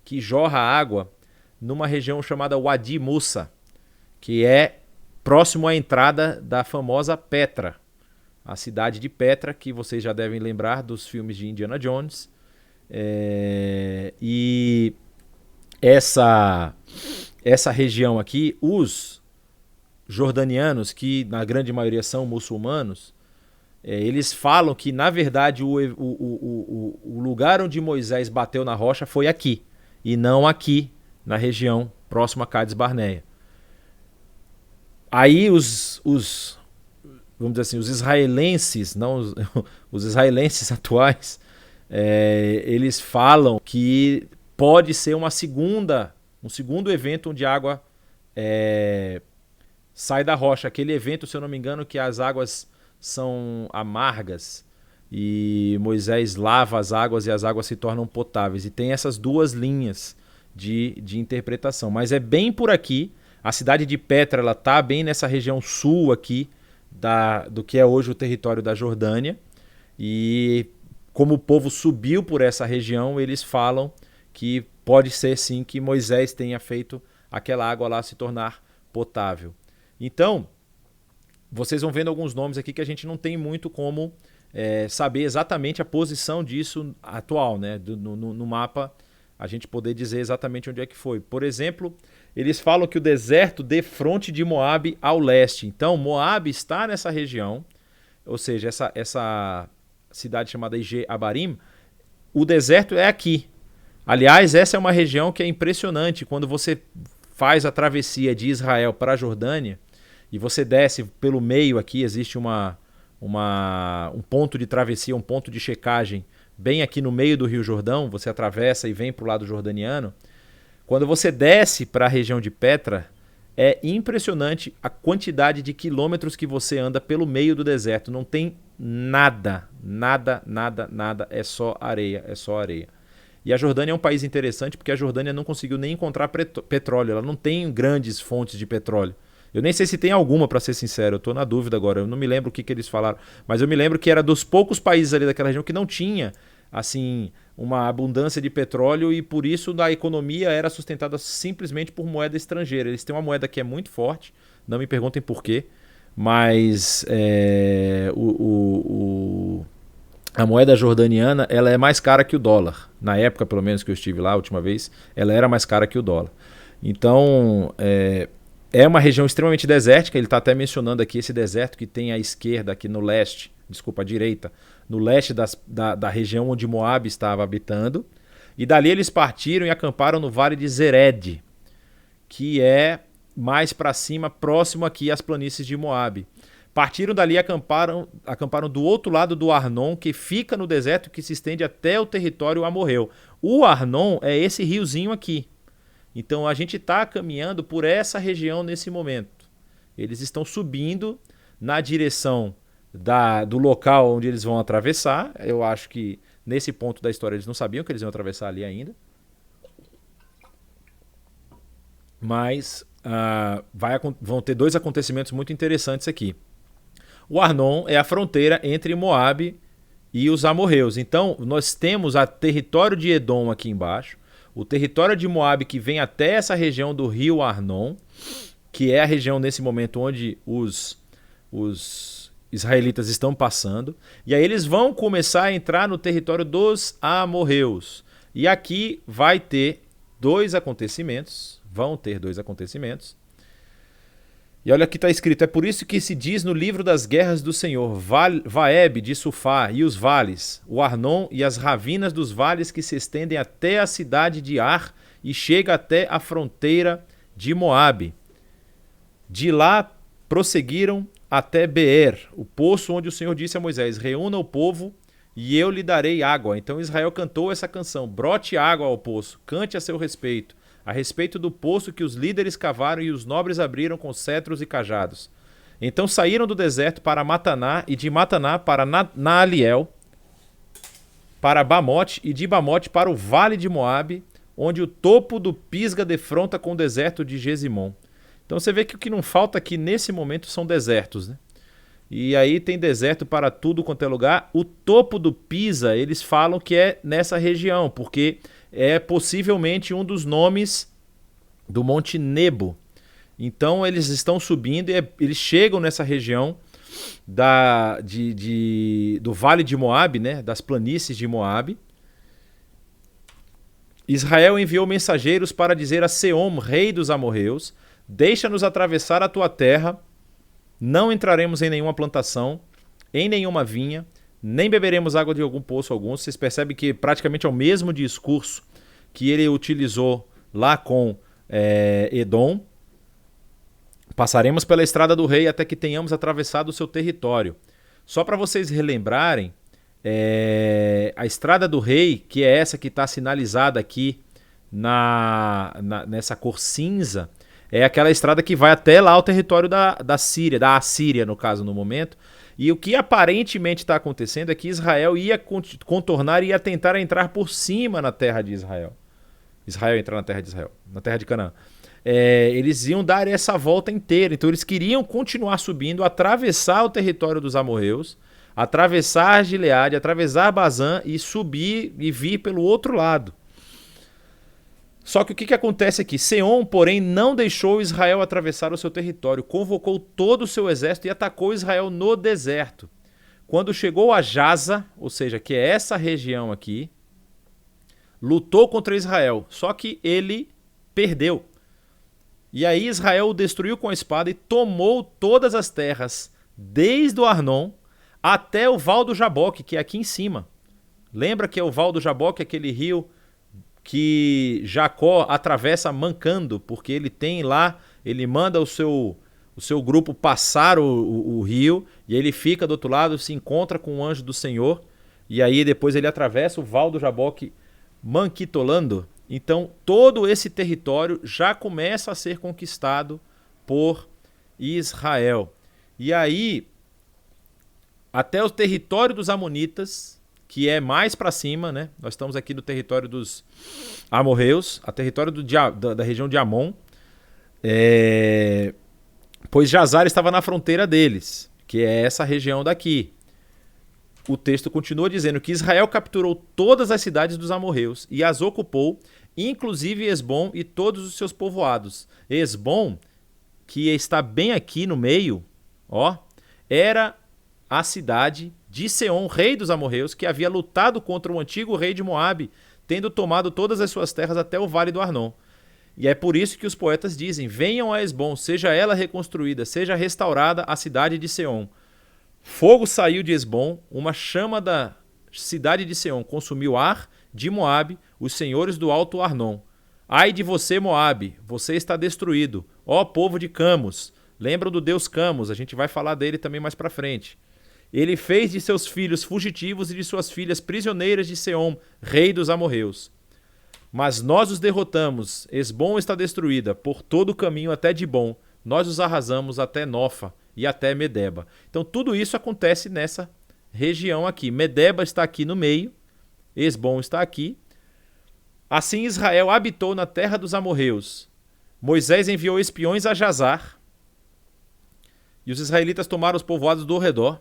que jorra água numa região chamada Wadi Musa, que é próximo à entrada da famosa Petra, a cidade de Petra, que vocês já devem lembrar dos filmes de Indiana Jones. E essa região aqui, os jordanianos, que na grande maioria são muçulmanos, eles falam que, na verdade, o lugar onde Moisés bateu na rocha foi aqui, e não aqui, na região próxima a Cádiz Barneia. Aí vamos dizer assim, os israelenses, não os israelenses atuais, eles falam que pode ser um segundo evento onde a água sai da rocha. Aquele evento, se eu não me engano, que as águas são amargas e Moisés lava as águas e as águas se tornam potáveis. E tem essas duas linhas de interpretação. Mas é bem por aqui. A cidade de Petra, ela está bem nessa região sul aqui do que é hoje o território da Jordânia. E como o povo subiu por essa região, eles falam que pode ser sim que Moisés tenha feito aquela água lá se tornar potável. Então, vocês vão vendo alguns nomes aqui que a gente não tem muito como saber exatamente a posição disso atual, né? No mapa, a gente poder dizer exatamente onde é que foi. Por exemplo, eles falam que o deserto defronte de Moabe ao leste. Então, Moabe está nessa região, ou seja, essa cidade chamada Ije Abarim, o deserto é aqui. Aliás, essa é uma região que é impressionante. Quando você faz a travessia de Israel para a Jordânia e você desce pelo meio aqui, existe um ponto de travessia, um ponto de checagem bem aqui no meio do Rio Jordão, você atravessa e vem para o lado jordaniano. Quando você desce para a região de Petra, é impressionante a quantidade de quilômetros que você anda pelo meio do deserto. Não tem nada, é só areia, E a Jordânia é um país interessante porque a Jordânia não conseguiu nem encontrar petróleo, ela não tem grandes fontes de petróleo. Eu nem sei se tem alguma, para ser sincero, eu estou na dúvida agora, eu não me lembro o que eles falaram, mas eu me lembro que era dos poucos países ali daquela região que não tinha assim uma abundância de petróleo e por isso a economia era sustentada simplesmente por moeda estrangeira. Eles têm uma moeda que é muito forte, não me perguntem por quê, mas a moeda jordaniana ela é mais cara que o dólar. Na época, pelo menos que eu estive lá a última vez, ela era mais cara que o dólar. Então, é uma região extremamente desértica. Ele está até mencionando aqui esse deserto que tem à esquerda, aqui no leste, desculpa, à direita, no leste da região onde Moabe estava habitando. E dali eles partiram e acamparam no Vale de Zered, que é mais para cima, próximo aqui às planícies de Moabe. Partiram dali e acamparam do outro lado do Arnon, que fica no deserto, que se estende até o território amorreu. O Arnon é esse riozinho aqui. Então a gente está caminhando por essa região nesse momento. Eles estão subindo na direção do local onde eles vão atravessar. Eu acho que nesse ponto da história eles não sabiam que eles iam atravessar ali ainda. Mas vão ter dois acontecimentos muito interessantes aqui. O Arnon é a fronteira entre Moabe e os amorreus. Então, nós temos o território de Edom aqui embaixo, o território de Moabe que vem até essa região do rio Arnon, que é a região nesse momento onde os israelitas estão passando. E aí eles vão começar a entrar no território dos amorreus. E aqui vai ter vão ter dois acontecimentos. E olha o que está escrito: é por isso que se diz no livro das guerras do Senhor, Vaeb de Sufá e os vales, o Arnon e as ravinas dos vales que se estendem até a cidade de Ar e chega até a fronteira de Moabe. De lá prosseguiram até Beer, o poço onde o Senhor disse a Moisés: reúna o povo e eu lhe darei água. Então Israel cantou essa canção: brote água ao poço, cante a seu respeito, a respeito do poço que os líderes cavaram e os nobres abriram com cetros e cajados. Então saíram do deserto para Mataná, e de Mataná para Naaliel, para Bamote, e de Bamote para o vale de Moabe, onde o topo do Pisga defronta com o deserto de Gesimon. Então você vê que o que não falta aqui nesse momento são desertos, né? E aí tem deserto para tudo quanto é lugar. O topo do Pisa, eles falam que é nessa região, porque é possivelmente um dos nomes do Monte Nebo. Então eles estão subindo e eles chegam nessa região do Vale de Moabe, né? Das planícies de Moabe. Israel enviou mensageiros para dizer a Seom, rei dos amorreus: deixa-nos atravessar a tua terra, não entraremos em nenhuma plantação, em nenhuma vinha, nem beberemos água de algum poço algum. Vocês percebem que praticamente é o mesmo discurso que ele utilizou lá com Edom. Passaremos pela estrada do rei até que tenhamos atravessado o seu território. Só para vocês relembrarem, a estrada do rei, que é essa que está sinalizada aqui nessa cor cinza, é aquela estrada que vai até lá ao território da Síria, da Assíria no caso no momento. E o que aparentemente está acontecendo é que Israel ia contornar e ia tentar entrar por cima na terra de Israel. Israel entrar na terra de Israel, na terra de Canaã. Eles iam dar essa volta inteira, então eles queriam continuar subindo, atravessar o território dos amorreus, atravessar Gileade, atravessar Bazã e subir e vir pelo outro lado. Só que o que acontece aqui? Seom, porém, não deixou Israel atravessar o seu território, convocou todo o seu exército e atacou Israel no deserto. Quando chegou a Jaza, ou seja, que é essa região aqui, lutou contra Israel, só que ele perdeu. E aí Israel o destruiu com a espada e tomou todas as terras, desde o Arnon até o Val do Jaboque, que é aqui em cima. Lembra que é o Val do Jaboque, aquele rio que Jacó atravessa mancando, porque ele tem lá, ele manda o seu grupo passar o rio, e ele fica do outro lado, se encontra com o anjo do Senhor, e aí depois ele atravessa o Val do Jaboque manquitolando. Então todo esse território já começa a ser conquistado por Israel. E aí, até o território dos amonitas, que é mais para cima, né? Nós estamos aqui no território dos amorreus, a território da região de Amon, pois Jazar estava na fronteira deles, que é essa região daqui. O texto continua dizendo que Israel capturou todas as cidades dos amorreus e as ocupou, inclusive Esbom e todos os seus povoados. Esbom, que está bem aqui no meio, ó, era a cidade de Seom, rei dos amorreus, que havia lutado contra o antigo rei de Moabe, tendo tomado todas as suas terras até o vale do Arnon. E é por isso que os poetas dizem: venham a Esbom, seja ela reconstruída, seja restaurada a cidade de Seom. Fogo saiu de Esbom, uma chama da cidade de Seom consumiu Ar de Moabe, os senhores do alto Arnon. Ai de você, Moabe, você está destruído, ó povo de Camos. Lembram do deus Camos, a gente vai falar dele também mais pra frente. Ele fez de seus filhos fugitivos e de suas filhas prisioneiras de Seom, rei dos amorreus. Mas nós os derrotamos, Esbom está destruída, por todo o caminho até Dibom, nós os arrasamos até Nofa e até Medeba. Então tudo isso acontece nessa região aqui. Medeba está aqui no meio, Esbom está aqui. Assim Israel habitou na terra dos amorreus. Moisés enviou espiões a Jazar, e os israelitas tomaram os povoados do redor.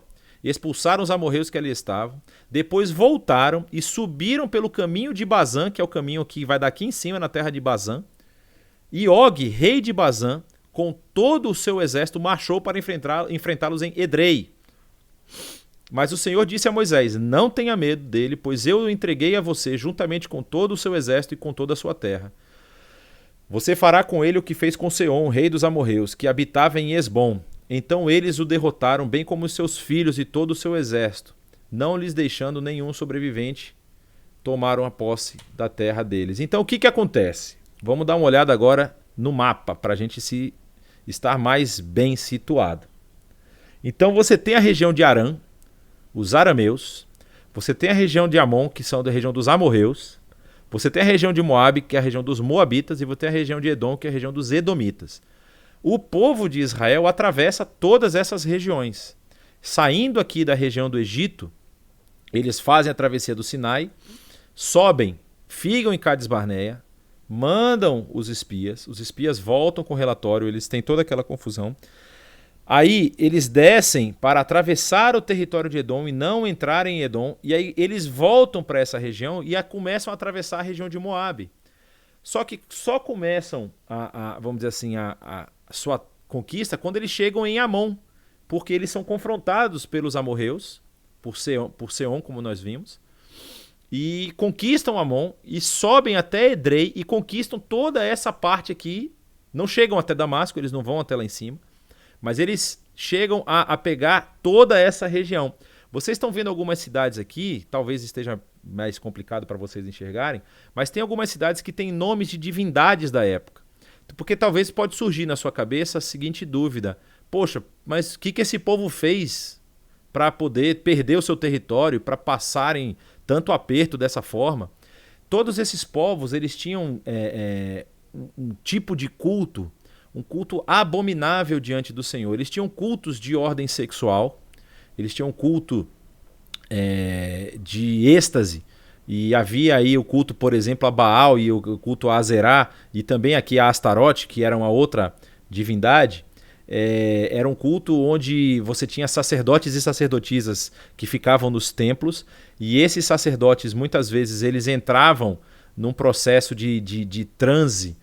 expulsaram os amorreus que ali estavam, depois voltaram e subiram pelo caminho de Bazã, que é o caminho que vai daqui em cima na terra de Bazã, e Og, rei de Bazã, com todo o seu exército, marchou para enfrentá-los em Edrei. Mas o Senhor disse a Moisés: não tenha medo dele, pois eu o entreguei a você juntamente com todo o seu exército e com toda a sua terra. Você fará com ele o que fez com Seom, rei dos amorreus, que habitava em Esbom. Então eles o derrotaram, bem como os seus filhos e todo o seu exército, não lhes deixando nenhum sobrevivente. Tomaram a posse da terra deles. Então o que acontece? Vamos dar uma olhada agora no mapa, para a gente estar mais bem situado. Então você tem a região de Arã, os arameus, você tem a região de Amon, que são da região dos amorreus, você tem a região de Moabe, que é a região dos moabitas, e você tem a região de Edom, que é a região dos edomitas. O povo de Israel atravessa todas essas regiões. Saindo aqui da região do Egito, eles fazem a travessia do Sinai, sobem, ficam em Cades Barneia, mandam os espias voltam com o relatório, eles têm toda aquela confusão. Aí eles descem para atravessar o território de Edom e não entrarem em Edom, e aí eles voltam para essa região e começam a atravessar a região de Moabe. Só que só começam vamos dizer assim, a sua conquista quando eles chegam em Amon, porque eles são confrontados pelos amorreus, por Seom, como nós vimos, e conquistam Amon e sobem até Edrei e conquistam toda essa parte aqui. Não chegam até Damasco, eles não vão até lá em cima, mas eles chegam a pegar toda essa região. Vocês estão vendo algumas cidades aqui, talvez esteja mais complicado para vocês enxergarem, mas tem algumas cidades que têm nomes de divindades da época. Porque talvez pode surgir na sua cabeça a seguinte dúvida: poxa, mas o que esse povo fez para poder perder o seu território, para passarem tanto aperto dessa forma? Todos esses povos, eles tinham um tipo de culto, um culto abominável diante do Senhor. Eles tinham cultos de ordem sexual, eles tinham culto de êxtase, e havia aí o culto, por exemplo, a Baal e o culto a Azerá, e também aqui a Astarote, que era uma outra divindade. Era um culto onde você tinha sacerdotes e sacerdotisas que ficavam nos templos, e esses sacerdotes muitas vezes eles entravam num processo de transe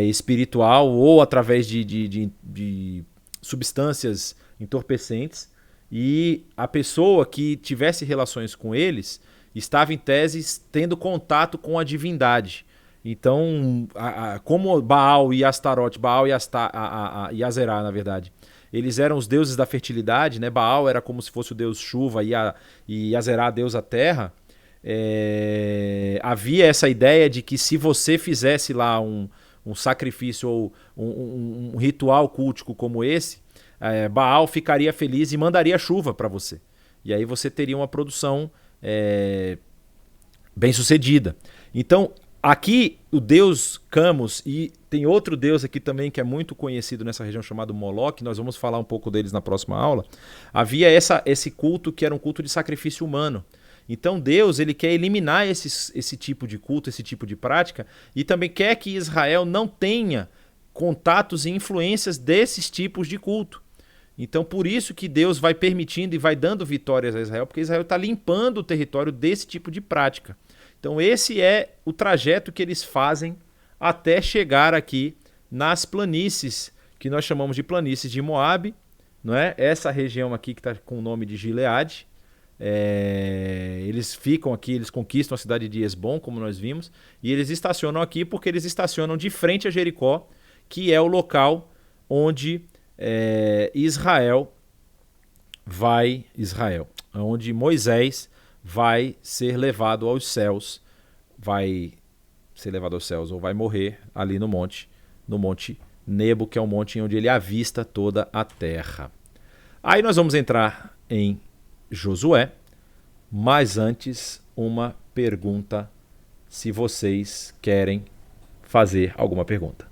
espiritual, ou através de substâncias entorpecentes, e a pessoa que tivesse relações com eles estava em tese tendo contato com a divindade. Então, como Baal e Astarote, Baal e Azerá, na verdade, eles eram os deuses da fertilidade, né? Baal era como se fosse o deus chuva e Azerá, deus a terra. Havia essa ideia de que se você fizesse lá um sacrifício ou um ritual cultico como esse, Baal ficaria feliz e mandaria chuva para você. E aí você teria uma produção bem sucedida. Então, aqui o deus Camus, e tem outro deus aqui também que é muito conhecido nessa região chamado Moloque, nós vamos falar um pouco deles na próxima aula. Havia esse culto que era um culto de sacrifício humano. Então Deus, ele quer eliminar esse tipo de culto, esse tipo de prática, e também quer que Israel não tenha contatos e influências desses tipos de culto. Então por isso que Deus vai permitindo e vai dando vitórias a Israel, porque Israel está limpando o território desse tipo de prática. Então esse é o trajeto que eles fazem até chegar aqui nas planícies, que nós chamamos de planícies de Moabe, não é? Essa região aqui que está com o nome de Gileade. Eles ficam aqui, eles conquistam a cidade de Esbom, como nós vimos, e eles estacionam aqui porque eles estacionam de frente a Jericó, que é o local onde onde Moisés vai ser levado aos céus, ou vai morrer ali no Monte Nebo, que é o monte onde ele avista toda a terra. Aí nós vamos entrar em Josué, mas antes uma pergunta, se vocês querem fazer alguma pergunta.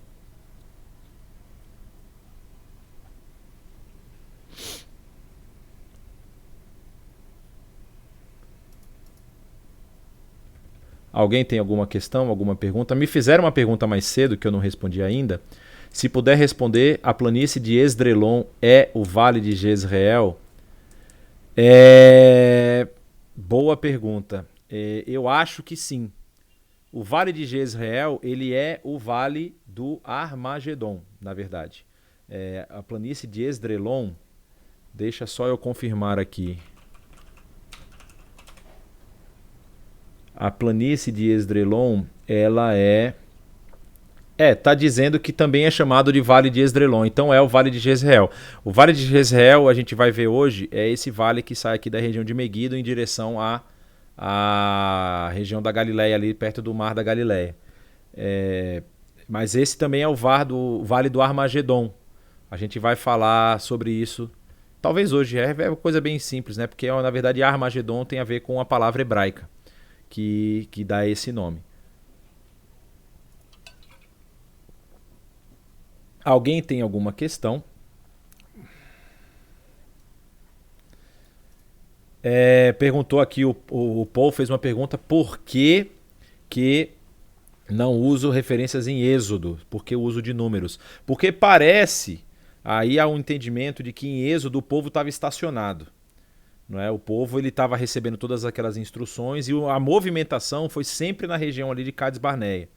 Alguém tem alguma questão, alguma pergunta? Me fizeram uma pergunta mais cedo que eu não respondi ainda. Se puder responder, a planície de Esdrelon é o vale de Jezreel? Boa pergunta. Eu acho que sim. O Vale de Jezreel, ele é o Vale do Armagedon, na verdade. A planície de Esdrelon, deixa só eu confirmar aqui. A planície de Esdrelon, ela tá dizendo que também é chamado de Vale de Esdrelon, então é o Vale de Jezreel. O Vale de Jezreel, a gente vai ver hoje, é esse vale que sai aqui da região de Meguido em direção à região da Galileia, ali perto do Mar da Galileia. Mas esse também é o Vale do Armagedon. A gente vai falar sobre isso, talvez hoje. É uma coisa bem simples, né? Porque na verdade Armagedon tem a ver com a palavra hebraica que dá esse nome. Alguém tem alguma questão? Perguntou aqui, o Paul fez uma pergunta: por que não uso referências em Êxodo? Por que o uso de números? Porque parece, aí há um entendimento de que em Êxodo o povo estava estacionado. Não é? O povo estava recebendo todas aquelas instruções e a movimentação foi sempre na região ali de Cades Barneia.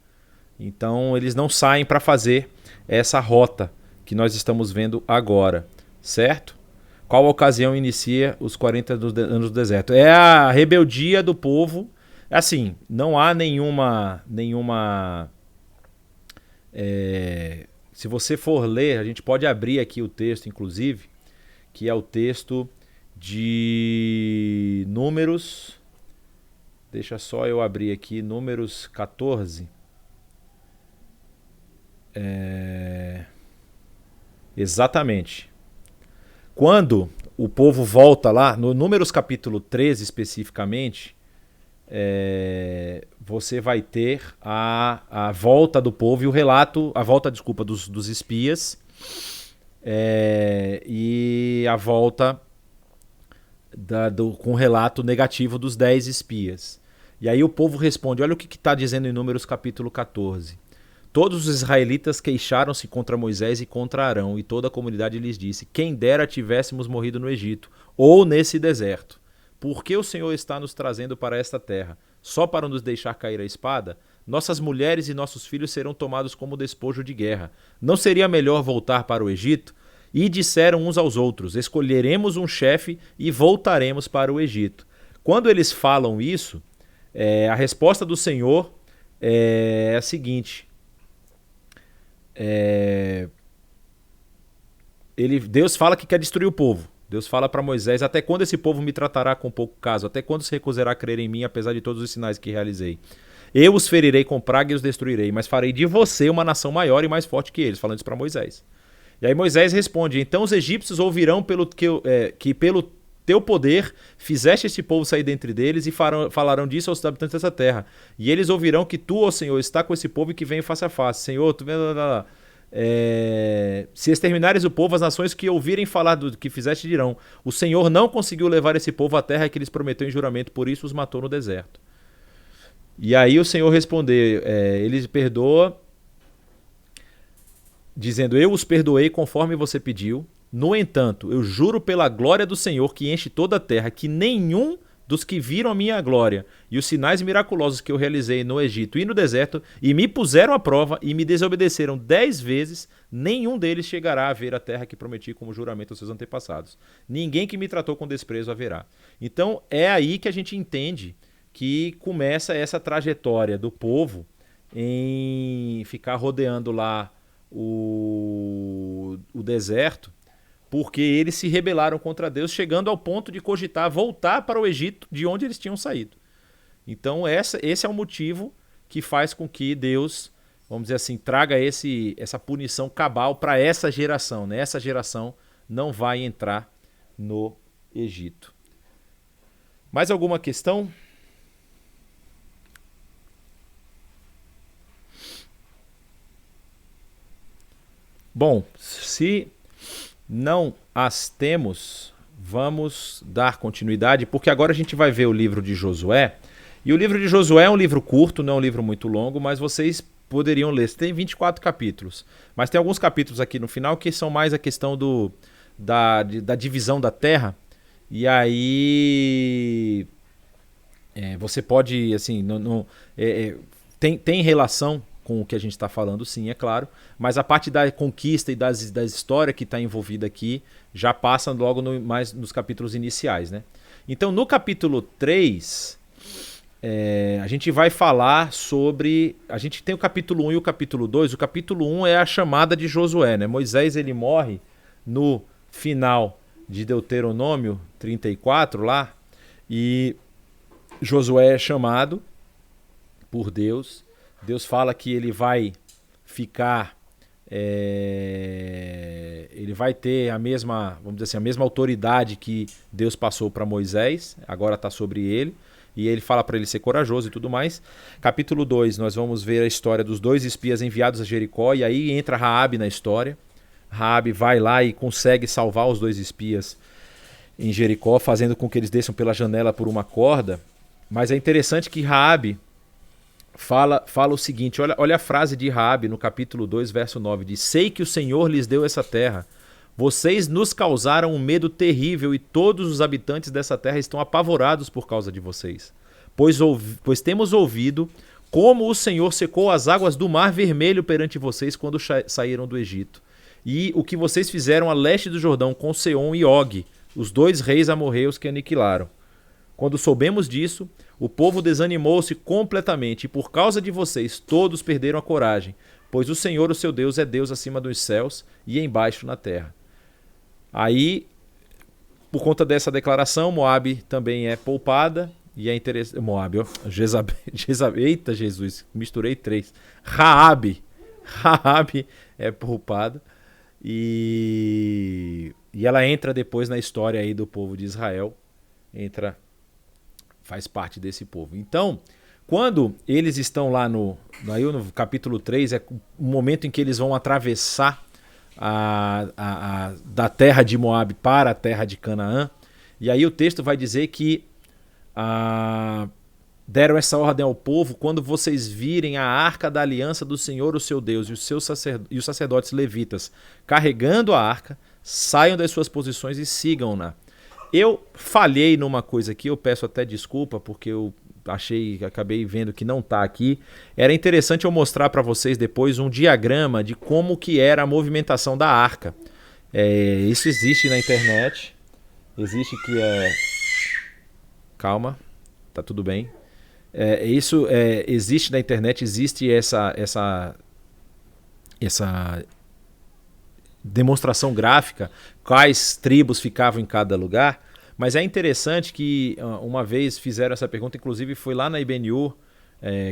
Então eles não saem para fazer essa rota que nós estamos vendo agora, certo? Qual ocasião inicia os 40 anos do deserto? É a rebeldia do povo. Assim, não há nenhuma se você for ler, a gente pode abrir aqui o texto, inclusive, que é o texto de Números. Deixa só eu abrir aqui, Números 14. Exatamente. Quando o povo volta lá, no Números capítulo 13 especificamente, você vai ter a volta do povo e o relato, a volta, desculpa, dos espias, e a volta com o relato negativo dos 10 espias. E aí o povo responde, olha o que está dizendo em Números capítulo 14. Todos os israelitas queixaram-se contra Moisés e contra Arão, e toda a comunidade lhes disse: quem dera tivéssemos morrido no Egito, ou nesse deserto. Por que o Senhor está nos trazendo para esta terra? Só para nos deixar cair a espada? Nossas mulheres e nossos filhos serão tomados como despojo de guerra. Não seria melhor voltar para o Egito? E disseram uns aos outros: escolheremos um chefe e voltaremos para o Egito. Quando eles falam isso, a resposta do Senhor é a seguinte: Deus fala que quer destruir o povo. Deus fala para Moisés: até quando esse povo me tratará com pouco caso? Até quando se recusará a crer em mim, apesar de todos os sinais que realizei? Eu os ferirei com praga e os destruirei, mas farei de você uma nação maior e mais forte que eles. Falando isso para Moisés. E aí Moisés responde: então os egípcios ouvirão que pelo teu poder fizeste este povo sair dentre deles e falarão disso aos habitantes dessa terra. E eles ouvirão que tu, ó Senhor, está com esse povo e que vem face a face. Senhor, tu... se exterminares o povo, as nações que ouvirem falar do que fizeste dirão: o Senhor não conseguiu levar esse povo à terra que lhes prometeu em juramento, por isso os matou no deserto. E aí o Senhor respondeu, ele perdoa, dizendo: eu os perdoei conforme você pediu. No entanto, eu juro pela glória do Senhor que enche toda a terra, que nenhum dos que viram a minha glória e os sinais miraculosos que eu realizei no Egito e no deserto, e me puseram à prova e me desobedeceram 10 vezes, nenhum deles chegará a ver a terra que prometi como juramento aos seus antepassados. Ninguém que me tratou com desprezo haverá. Então é aí que a gente entende que começa essa trajetória do povo em ficar rodeando lá o deserto, porque eles se rebelaram contra Deus, chegando ao ponto de cogitar voltar para o Egito, de onde eles tinham saído. Então esse é o motivo que faz com que Deus, vamos dizer assim, traga essa punição cabal para essa geração, né? Essa geração não vai entrar no Egito. Mais alguma questão? Bom, se não as temos, vamos dar continuidade, porque agora a gente vai ver o livro de Josué. E o livro de Josué é um livro curto, não é um livro muito longo, mas vocês poderiam ler. Tem 24 capítulos, mas tem alguns capítulos aqui no final que são mais a questão da divisão da terra. E aí você pode, assim, tem relação com o que a gente está falando, sim, é claro, mas a parte da conquista e da história que está envolvida aqui já passa logo mais nos capítulos iniciais, né? Então, no capítulo 3, a gente vai falar sobre... A gente tem o capítulo 1 e o capítulo 2. O capítulo 1 é a chamada de Josué, né? Moisés, ele morre no final de Deuteronômio 34 lá, e Josué é chamado por Deus. Deus fala que ele vai ficar... ele vai ter a mesma, vamos dizer assim, a mesma autoridade que Deus passou para Moisés, agora está sobre ele, e ele fala para ele ser corajoso e tudo mais. Capítulo 2, nós vamos ver a história dos 2 espias enviados a Jericó, e aí entra Raabe na história. Raabe vai lá e consegue salvar os 2 espias em Jericó, fazendo com que eles desçam pela janela por uma corda. Mas é interessante que Raabe fala o seguinte, olha a frase de Raabe no capítulo 2, verso 9, diz: sei que o Senhor lhes deu essa terra, vocês nos causaram um medo terrível e todos os habitantes dessa terra estão apavorados por causa de vocês, pois temos ouvido como o Senhor secou as águas do Mar Vermelho perante vocês quando saíram do Egito, e o que vocês fizeram a leste do Jordão com Seom e Og, os 2 reis amorreus que aniquilaram. Quando soubemos disso, o povo desanimou-se completamente e por causa de vocês todos perderam a coragem, pois o Senhor, o seu Deus, é Deus acima dos céus e embaixo na terra. Aí, por conta dessa declaração, Moabe também é poupada e é interessante... Moabe, ó, eita Jesus, misturei 3. Raabe é poupada e ela entra depois na história aí do povo de Israel, faz parte desse povo. Então, quando eles estão lá no capítulo 3, é o momento em que eles vão atravessar da terra de Moabe para a terra de Canaã, e aí o texto vai dizer que deram essa ordem ao povo: quando vocês virem a arca da aliança do Senhor, o seu Deus, e os sacerdotes levitas carregando a arca, saiam das suas posições e sigam-na. Eu falhei numa coisa aqui, eu peço até desculpa, porque eu acabei vendo que não está aqui. Era interessante eu mostrar para vocês depois um diagrama de como que era a movimentação da arca. Isso existe na internet. Existe que Calma, tá tudo bem. Existe na internet, existe essa demonstração gráfica, quais tribos ficavam em cada lugar, mas é interessante que uma vez fizeram essa pergunta, inclusive foi lá na IBNU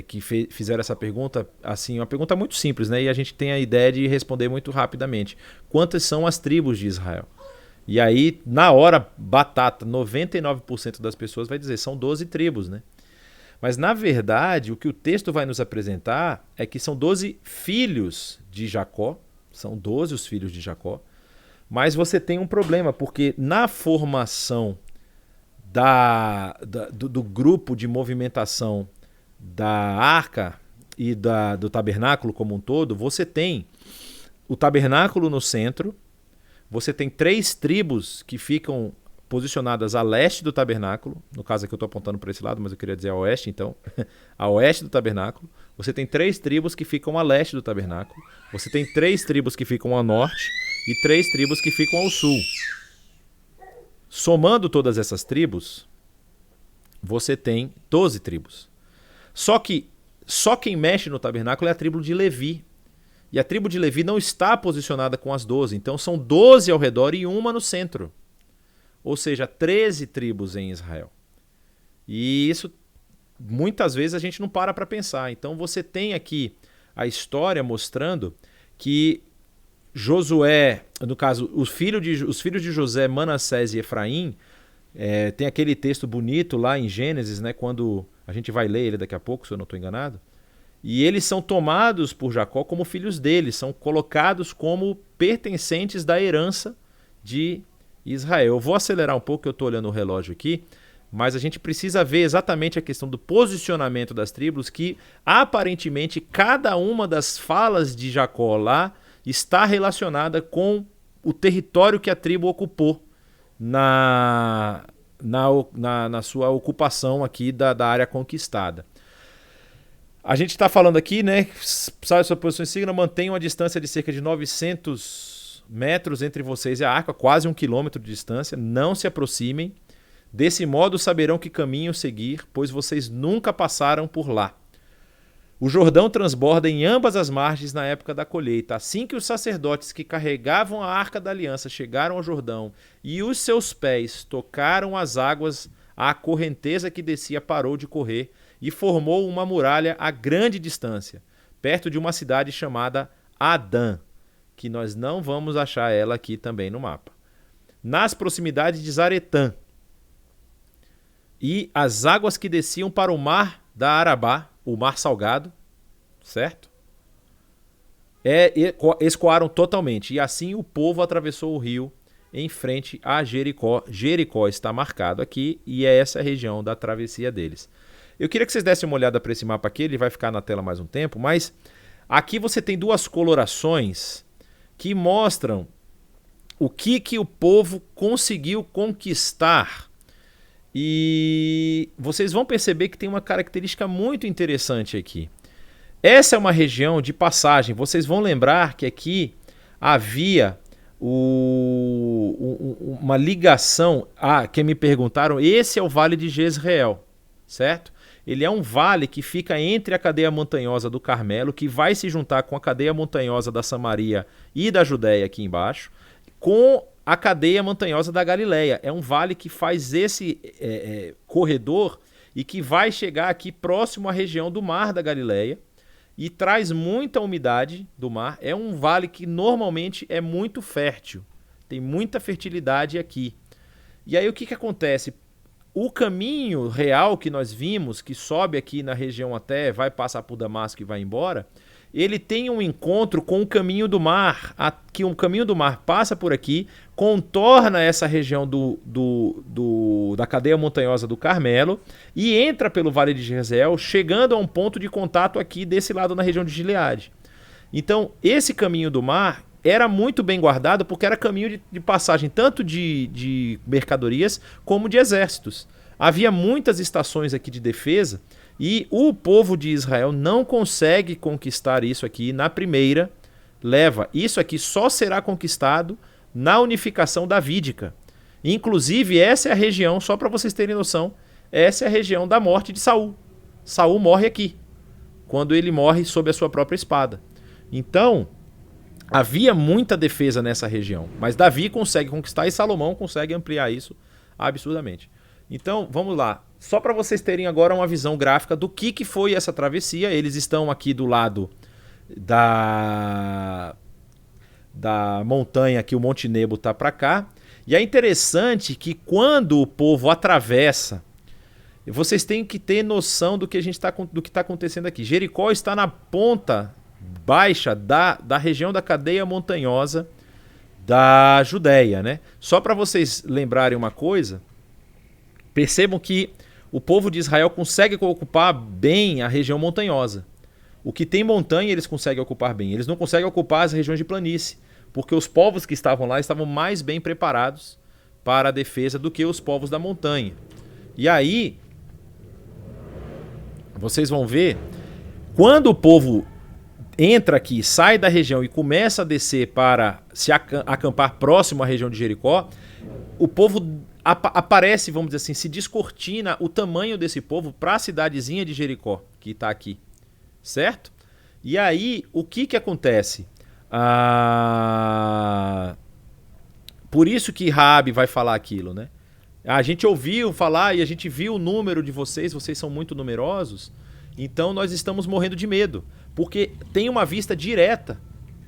que fizeram essa pergunta, assim, uma pergunta muito simples, né? E a gente tem a ideia de responder muito rapidamente. Quantas são as tribos de Israel? E aí, na hora, 99% das pessoas vai dizer, são 12 tribos, né? Mas, na verdade, o que o texto vai nos apresentar é que são 12 filhos de Jacó, são 12 os filhos de Jacó, mas você tem um problema, porque na formação do grupo de movimentação da arca e do tabernáculo como um todo, você tem o tabernáculo no centro, você tem 3 tribos que ficam posicionadas a leste do tabernáculo, no caso aqui eu estou apontando para esse lado, mas eu queria dizer a oeste, então, a oeste do tabernáculo. Você tem 3 tribos que ficam a leste do tabernáculo, você tem 3 tribos que ficam a norte e 3 tribos que ficam ao sul. Somando todas essas tribos, você tem 12 tribos. Só que só quem mexe no tabernáculo é a tribo de Levi. E a tribo de Levi não está posicionada com as 12, então são 12 ao redor e uma no centro. Ou seja, 13 tribos em Israel. E isso, muitas vezes, a gente não para pensar. Então você tem aqui a história mostrando que Josué, no caso, os filhos de José, Manassés e Efraim, tem aquele texto bonito lá em Gênesis, né, quando a gente vai ler ele daqui a pouco, se eu não estou enganado. E eles são tomados por Jacó como filhos dele, são colocados como pertencentes da herança de Israel. Eu vou acelerar um pouco, eu estou olhando o relógio aqui, mas a gente precisa ver exatamente a questão do posicionamento das tribos, que aparentemente cada uma das falas de Jacó lá está relacionada com o território que a tribo ocupou. na sua ocupação aqui da área conquistada. A gente está falando aqui, né? Sabe a sua posição insignia, mantenha uma distância de cerca de 900 metros entre vocês e a arca, quase 1 quilômetro de distância. Não se aproximem. Desse modo saberão que caminho seguir, pois vocês nunca passaram por lá. O Jordão transborda em ambas as margens na época da colheita. Assim que os sacerdotes que carregavam a arca da aliança chegaram ao Jordão e os seus pés tocaram as águas, a correnteza que descia parou de correr e formou uma muralha a grande distância, perto de uma cidade chamada Adã, que nós não vamos achar ela aqui também no mapa. Nas proximidades de Zaretã. E as águas que desciam para o mar da Arabá, o mar salgado, certo? Escoaram totalmente. E assim o povo atravessou o rio em frente a Jericó. Jericó está marcado aqui e é essa a região da travessia deles. Eu queria que vocês dessem uma olhada para esse mapa aqui, ele vai ficar na tela mais um tempo, mas aqui você tem duas colorações que mostram o que o povo conseguiu conquistar. E vocês vão perceber que tem uma característica muito interessante aqui. Essa é uma região de passagem. Vocês vão lembrar que aqui havia uma ligação. Que me perguntaram, esse é o Vale de Jezreel, certo? Ele é um vale que fica entre a cadeia montanhosa do Carmelo, que vai se juntar com a cadeia montanhosa da Samaria e da Judéia aqui embaixo, com a cadeia montanhosa da Galileia. É um vale que faz esse corredor e que vai chegar aqui próximo à região do Mar da Galileia e traz muita umidade do mar. É um vale que normalmente é muito fértil, tem muita fertilidade aqui. E aí o que acontece? O caminho real que nós vimos, que sobe aqui na região até, vai passar por Damasco e vai embora, ele tem um encontro com o caminho do mar, que o caminho do mar passa por aqui, contorna essa região da cadeia montanhosa do Carmelo e entra pelo Vale de Jezreel, chegando a um ponto de contato aqui desse lado na região de Gileade. Então, esse caminho do mar era muito bem guardado porque era caminho de passagem tanto de mercadorias como de exércitos. Havia muitas estações aqui de defesa e o povo de Israel não consegue conquistar isso aqui na primeira leva. Isso aqui só será conquistado na unificação davídica. Inclusive, essa é a região, só para vocês terem noção, essa é a região da morte de Saul. Saul morre aqui, quando ele morre sob a sua própria espada. Então, havia muita defesa nessa região, mas Davi consegue conquistar e Salomão consegue ampliar isso absurdamente. Então, vamos lá. Só para vocês terem agora uma visão gráfica do que foi essa travessia. Eles estão aqui do lado da montanha, que o Monte Nebo está para cá. E é interessante que quando o povo atravessa, vocês têm que ter noção do que está acontecendo aqui. Jericó está na ponta baixa da região da cadeia montanhosa da Judéia, né? Só para vocês lembrarem uma coisa, percebam que o povo de Israel consegue ocupar bem a região montanhosa. O que tem montanha eles conseguem ocupar bem. Eles não conseguem ocupar as regiões de planície, porque os povos que estavam lá estavam mais bem preparados para a defesa do que os povos da montanha. E aí, vocês vão ver, quando o povo entra aqui, sai da região e começa a descer para se acampar próximo à região de Jericó, o povo aparece, vamos dizer assim, se descortina o tamanho desse povo para a cidadezinha de Jericó, que está aqui, certo? E aí, o que acontece? Por isso que Raabe vai falar aquilo, né? A gente ouviu falar e a gente viu o número de vocês são muito numerosos, então nós estamos morrendo de medo, porque tem uma vista direta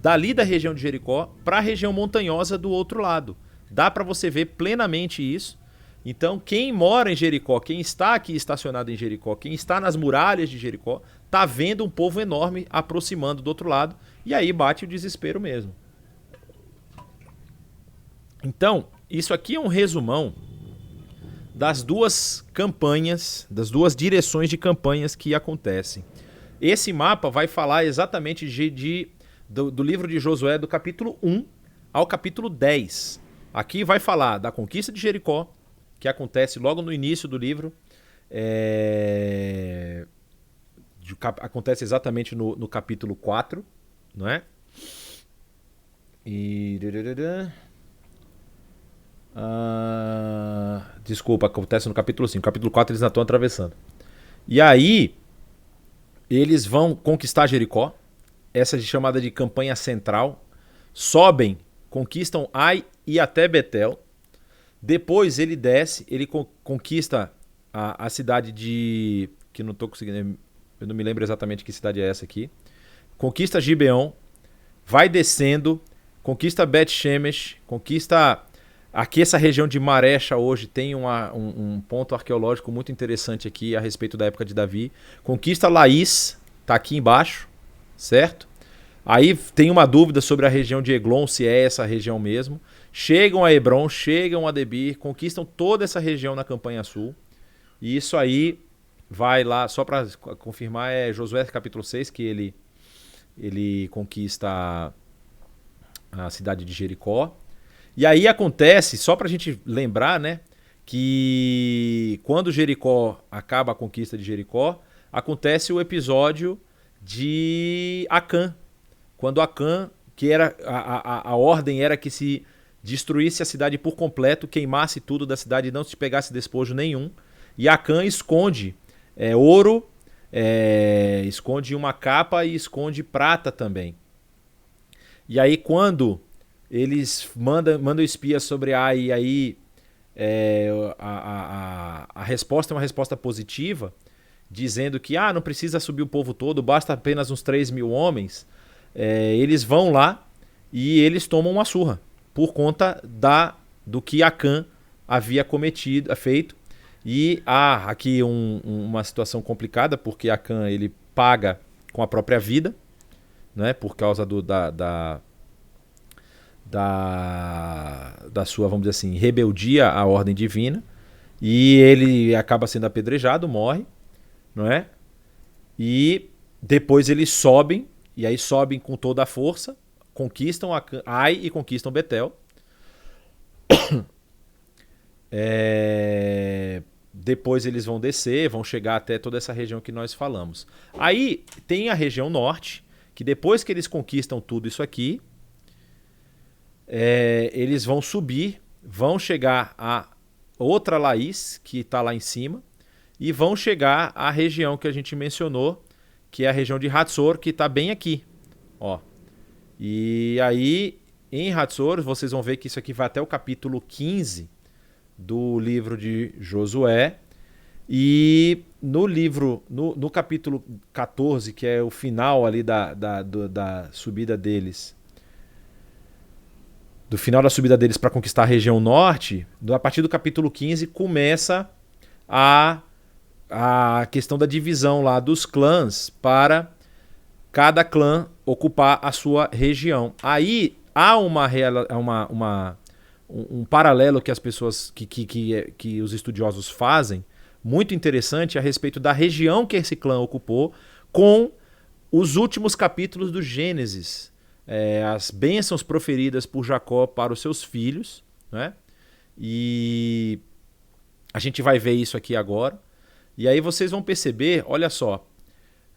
dali da região de Jericó para a região montanhosa do outro lado. Dá para você ver plenamente isso. Então, quem mora em Jericó, quem está aqui estacionado em Jericó, quem está nas muralhas de Jericó, está vendo um povo enorme aproximando do outro lado, e aí bate o desespero mesmo. Então, isso aqui é um resumão das duas campanhas, das duas direções de campanhas que acontecem. Esse mapa vai falar exatamente do livro de Josué, do capítulo 1 ao capítulo 10. Aqui vai falar da conquista de Jericó, que acontece logo no início do livro. Acontece exatamente no capítulo 4, não é? E... desculpa, acontece no capítulo 5. No capítulo 4 eles ainda estão atravessando. E aí, eles vão conquistar Jericó, essa chamada de campanha central, sobem, conquistam Ai e até Betel. Depois ele desce, ele conquista a cidade de... que não estou conseguindo... eu não me lembro exatamente que cidade é essa aqui. Conquista Gibeon, vai descendo, conquista Bet-Shemesh, conquista... Aqui essa região de Marecha hoje tem um ponto arqueológico muito interessante aqui a respeito da época de Davi. Conquista Laís, está aqui embaixo, certo? Aí tem uma dúvida sobre a região de Eglon, se é essa região mesmo. Chegam a Hebron, chegam a Debir, conquistam toda essa região na campanha sul. E isso aí vai lá, só para confirmar, é Josué capítulo 6, que ele conquista a cidade de Jericó. E aí acontece, só para a gente lembrar, né, que quando Jericó acaba a conquista de Jericó, acontece o episódio de Acã. Quando Acã, que era a ordem era que se destruísse a cidade por completo, queimasse tudo da cidade e não se pegasse despojo nenhum. E Acã esconde ouro, esconde uma capa e esconde prata também. E aí quando eles mandam espias sobre Ai, e aí a resposta é uma resposta positiva, dizendo que não precisa subir o povo todo, basta apenas uns 3.000 homens. Eles vão lá e eles tomam uma surra por conta do que Acã havia feito. E há aqui uma situação complicada, porque Acã ele paga com a própria vida, né, por causa da sua, vamos dizer assim, rebeldia à ordem divina, e ele acaba sendo apedrejado, morre, não é? E depois eles sobem, e aí sobem com toda a força, conquistam Ai e conquistam Betel. Depois eles vão descer, vão chegar até toda essa região que nós falamos. Aí tem a região norte, que depois que eles conquistam tudo isso aqui, eles vão subir, vão chegar a outra Laís, que está lá em cima, e vão chegar à região que a gente mencionou, que é a região de Hatzor, que está bem aqui. Ó. E aí, em Hatzor, vocês vão ver que isso aqui vai até o capítulo 15 do livro de Josué. E no capítulo 14, que é o final ali da subida deles, do final da subida deles para conquistar a região norte, a partir do capítulo 15 começa a questão da divisão lá dos clãs, para cada clã ocupar a sua região. Aí há um paralelo que as pessoas, que os estudiosos fazem, muito interessante, a respeito da região que esse clã ocupou com os últimos capítulos do Gênesis. As bênçãos proferidas por Jacó para os seus filhos, né? E a gente vai ver isso aqui agora. E aí vocês vão perceber, olha só,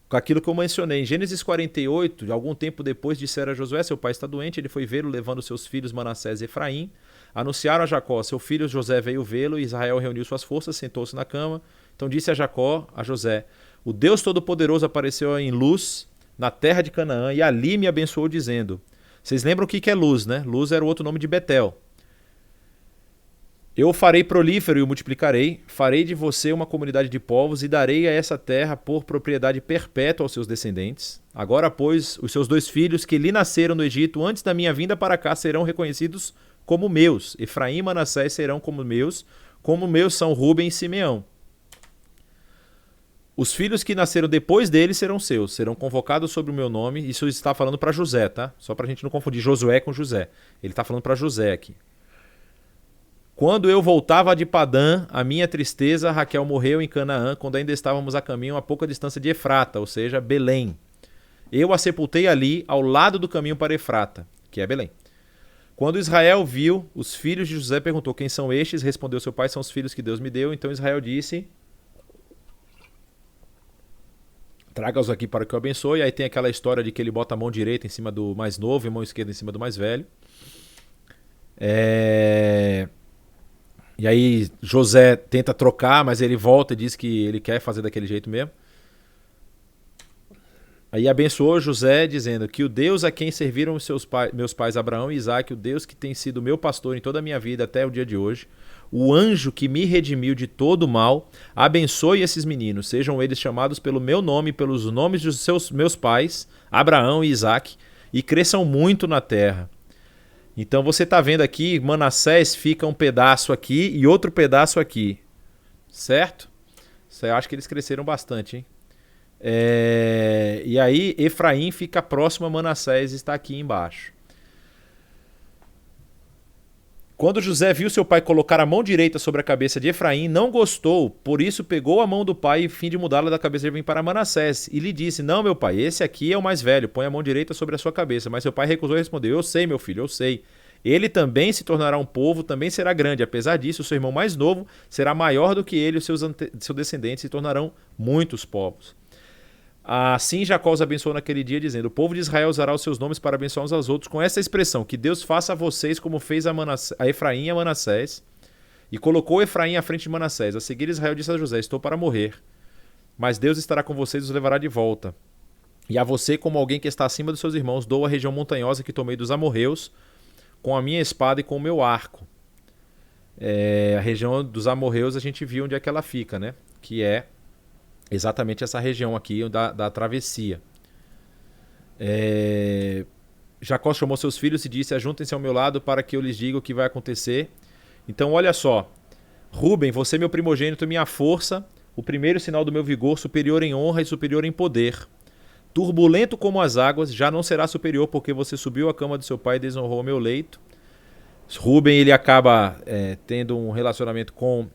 com aquilo que eu mencionei, em Gênesis 48, algum tempo depois disseram a Josué: seu pai está doente, ele foi vê-lo levando seus filhos Manassés e Efraim. Anunciaram a Jacó: seu filho José veio vê-lo, e Israel reuniu suas forças, sentou-se na cama. Então disse a Jacó, a José: o Deus Todo-Poderoso apareceu em Luz, na terra de Canaã, e ali me abençoou, dizendo... Vocês lembram o que é Luz, né? Luz era o outro nome de Betel. Eu farei prolífero e o multiplicarei, farei de você uma comunidade de povos e darei a essa terra por propriedade perpétua aos seus descendentes. Agora, pois, os seus 2 filhos que lhe nasceram no Egito antes da minha vinda para cá serão reconhecidos como meus. Efraim e Manassés serão como meus são Rúben e Simeão. Os filhos que nasceram depois deles serão seus, serão convocados sobre o meu nome. Isso está falando para José, tá? Só para a gente não confundir Josué com José. Ele está falando para José aqui. Quando eu voltava de Padã, a minha tristeza, Raquel morreu em Canaã, quando ainda estávamos a caminho a pouca distância de Efrata, ou seja, Belém. Eu a sepultei ali, ao lado do caminho para Efrata, que é Belém. Quando Israel viu os filhos de José, perguntou: quem são estes? Respondeu seu pai: são os filhos que Deus me deu. Então Israel disse: traga-os aqui para que eu abençoe. E aí tem aquela história de que ele bota a mão direita em cima do mais novo e a mão esquerda em cima do mais velho. E aí José tenta trocar, mas ele volta e diz que ele quer fazer daquele jeito mesmo. Aí abençoou José, dizendo: que o Deus a quem serviram meus pais Abraão e Isaque, o Deus que tem sido meu pastor em toda a minha vida até o dia de hoje, o anjo que me redimiu de todo o mal, abençoe esses meninos, sejam eles chamados pelo meu nome e pelos nomes dos meus pais, Abraão e Isaque, e cresçam muito na terra. Então você está vendo aqui, Manassés fica um pedaço aqui e outro pedaço aqui, certo? Eu acho que eles cresceram bastante, hein? E aí Efraim fica próximo a Manassés, está aqui embaixo. Quando José viu seu pai colocar a mão direita sobre a cabeça de Efraim, não gostou, por isso pegou a mão do pai e fim de mudá-la da cabeça de Efraim para Manassés, e lhe disse: não, meu pai, esse aqui é o mais velho, põe a mão direita sobre a sua cabeça. Mas seu pai recusou e respondeu: eu sei, meu filho, eu sei. Ele também se tornará um povo, também será grande. Apesar disso, o seu irmão mais novo será maior do que ele, e seus descendentes se tornarão muitos povos. Assim Jacó os abençoou naquele dia, dizendo: o povo de Israel usará os seus nomes para abençoar uns aos outros, com essa expressão: que Deus faça a vocês como fez a Efraim e a Manassés. E colocou Efraim à frente de Manassés. A seguir Israel disse a José: estou para morrer, mas Deus estará com vocês e os levará de volta. E a você, como alguém que está acima dos seus irmãos, dou a região montanhosa que tomei dos amorreus, com a minha espada e com o meu arco. A região dos amorreus a gente viu onde é que ela fica, né? Que é exatamente essa região aqui da travessia. Jacó chamou seus filhos e disse: ajuntem-se ao meu lado para que eu lhes diga o que vai acontecer. Então olha só: Rúben, você é meu primogênito, minha força, o primeiro sinal do meu vigor, superior em honra e superior em poder. Turbulento como as águas, já não será superior, porque você subiu à cama do seu pai e desonrou o meu leito. Rúben, ele acaba tendo um relacionamento com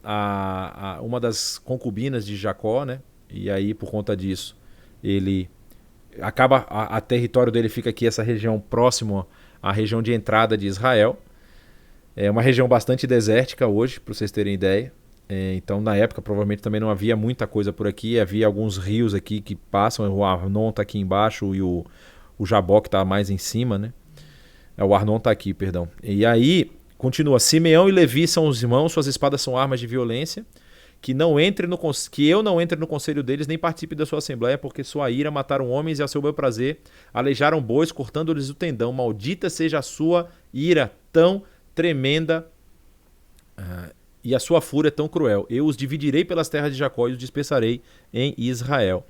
uma das concubinas de Jacó, né? E aí, por conta disso, ele acaba, a território dele fica aqui, essa região próxima à região de entrada de Israel. É uma região bastante desértica hoje, para vocês terem ideia. Então, na época, provavelmente também não havia muita coisa por aqui. Havia alguns rios aqui que passam. O Arnon está aqui embaixo e o Jaboque está mais em cima, né? O Arnon está aqui, perdão. E aí, continua: Simeão e Levi são os irmãos, suas espadas são armas de violência. Que eu não entre no conselho deles, nem participe da sua assembleia, porque sua ira mataram homens e a seu bel prazer aleijaram bois, cortando-lhes o tendão. Maldita seja a sua ira tão tremenda e a sua fúria tão cruel. Eu os dividirei pelas terras de Jacó e os dispersarei em Israel.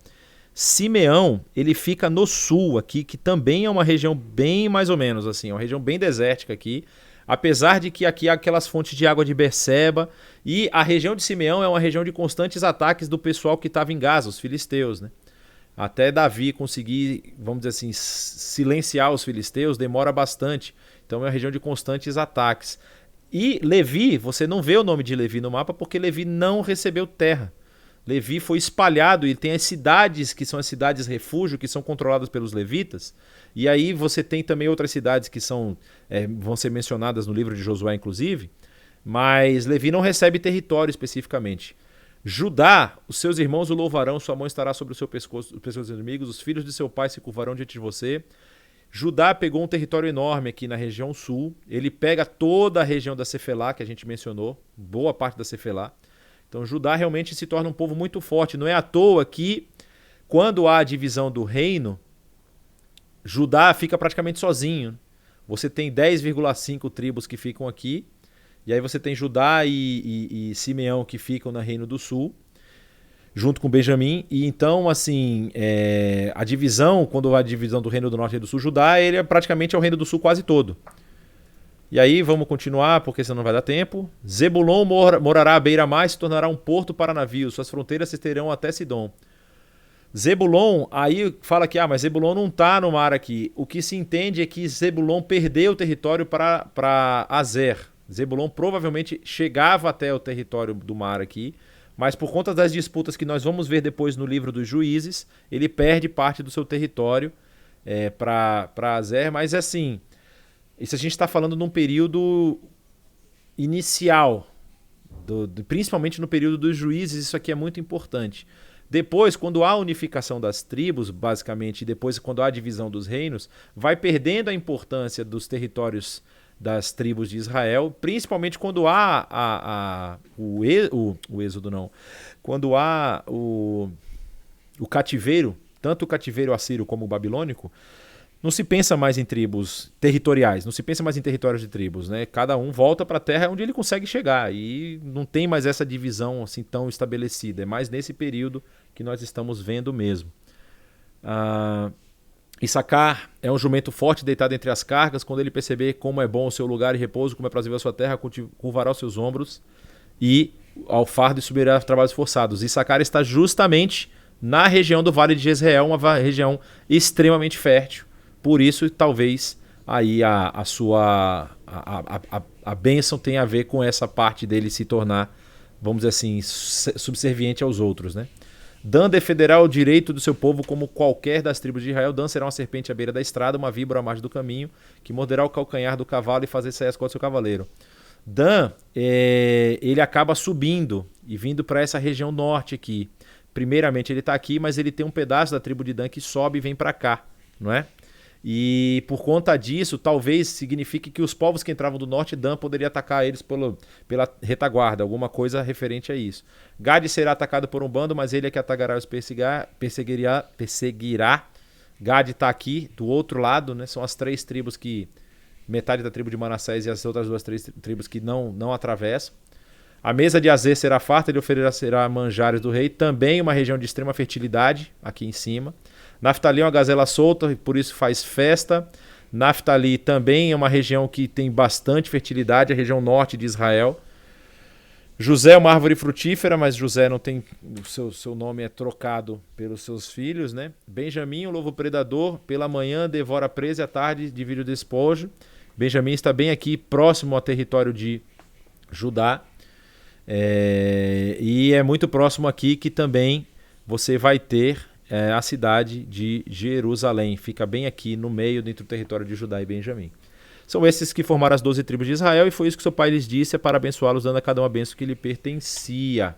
Simeão, ele fica no sul aqui, que também é uma região bem mais ou menos assim, uma região bem desértica aqui. Apesar de que aqui há aquelas fontes de água de Berseba, e a região de Simeão é uma região de constantes ataques do pessoal que estava em Gaza, os filisteus, né? Até Davi conseguir, vamos dizer assim, silenciar os filisteus demora bastante. Então é uma região de constantes ataques. E Levi, você não vê o nome de Levi no mapa porque Levi não recebeu terra. Levi foi espalhado e tem as cidades que são as cidades refúgio, que são controladas pelos levitas. E aí você tem também outras cidades que vão ser mencionadas no livro de Josué, inclusive. Mas Levi não recebe território especificamente. Judá, os seus irmãos o louvarão, sua mão estará sobre o seu pescoço, os pescoços dos inimigos, os filhos de seu pai se curvarão diante de você. Judá pegou um território enorme aqui na região sul. Ele pega toda a região da Cefelá, que a gente mencionou, boa parte da Cefelá. Então Judá realmente se torna um povo muito forte. Não é à toa que, quando há a divisão do reino, Judá fica praticamente sozinho. Você tem 10,5 tribos que ficam aqui, e aí você tem Judá e Simeão que ficam no Reino do Sul, junto com Benjamim. E então, assim, a divisão, quando há a divisão do Reino do Norte e do Sul, Judá, ele praticamente é o Reino do Sul quase todo. E aí vamos continuar, porque senão não vai dar tempo. Zebulon morará à beira-mar e se tornará um porto para navios. Suas fronteiras se estenderão até Sidom. Zebulon, aí fala que mas Zebulon não está no mar aqui. O que se entende é que Zebulon perdeu o território para Azer. Zebulon provavelmente chegava até o território do mar aqui, mas por conta das disputas que nós vamos ver depois no livro dos Juízes, ele perde parte do seu território para Azer. Mas assim, Isso a gente está falando num período inicial, principalmente no período dos juízes, isso aqui é muito importante. Depois, quando há a unificação das tribos, basicamente, e depois quando há a divisão dos reinos, vai perdendo a importância dos territórios das tribos de Israel, principalmente quando há o êxodo, não. Quando há o cativeiro, tanto o cativeiro assírio como o babilônico, não se pensa mais em tribos territoriais, não se pensa mais em territórios de tribos, né? Cada um volta para a terra onde ele consegue chegar e não tem mais essa divisão assim tão estabelecida. É mais nesse período que nós estamos vendo mesmo. Issacar é um jumento forte deitado entre as cargas. Quando ele perceber como é bom o seu lugar e repouso, como é prazeroso a sua terra, curvará os seus ombros e ao fardo e subirá trabalhos forçados. Issacar está justamente na região do Vale de Jezreel, uma região extremamente fértil. Por isso, talvez, aí a bênção tenha a ver com essa parte dele se tornar, vamos dizer assim, subserviente aos outros, né? Dan defenderá o direito do seu povo como qualquer das tribos de Israel. Dan será uma serpente à beira da estrada, uma víbora à margem do caminho, que morderá o calcanhar do cavalo e fazer sair as costas do seu cavaleiro. Dan, ele acaba subindo e vindo para essa região norte aqui. Primeiramente ele está aqui, mas ele tem um pedaço da tribo de Dan que sobe e vem para cá, não é? E por conta disso, talvez signifique que os povos que entravam do norte, Dan poderia atacar eles pela retaguarda, alguma coisa referente a isso. Gad será atacado por um bando, mas ele é que atacará e os perseguirá. Gad está aqui, do outro lado, né? São as três tribos que... Metade da tribo de Manassés e as outras duas tribos que não atravessam. A mesa de Azer será farta, ele oferecerá manjares do rei. Também uma região de extrema fertilidade, aqui em cima. Naftali é uma gazela solta e por isso faz festa. Naftali também é uma região que tem bastante fertilidade, a região norte de Israel. José é uma árvore frutífera, mas José não tem... Seu nome é trocado pelos seus filhos, né? Benjamim, o lobo predador, pela manhã devora a presa e à tarde divide o despojo. Benjamim está bem aqui, próximo ao território de Judá. E é muito próximo aqui que também você vai ter a cidade de Jerusalém. Fica bem aqui no meio, dentro do território de Judá e Benjamim. São esses que formaram as 12 tribos de Israel, e foi isso que seu pai lhes disse, para abençoá-los, dando a cada um a bênção que lhe pertencia.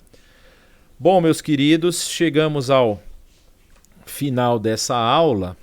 Bom, meus queridos, chegamos ao final dessa aula.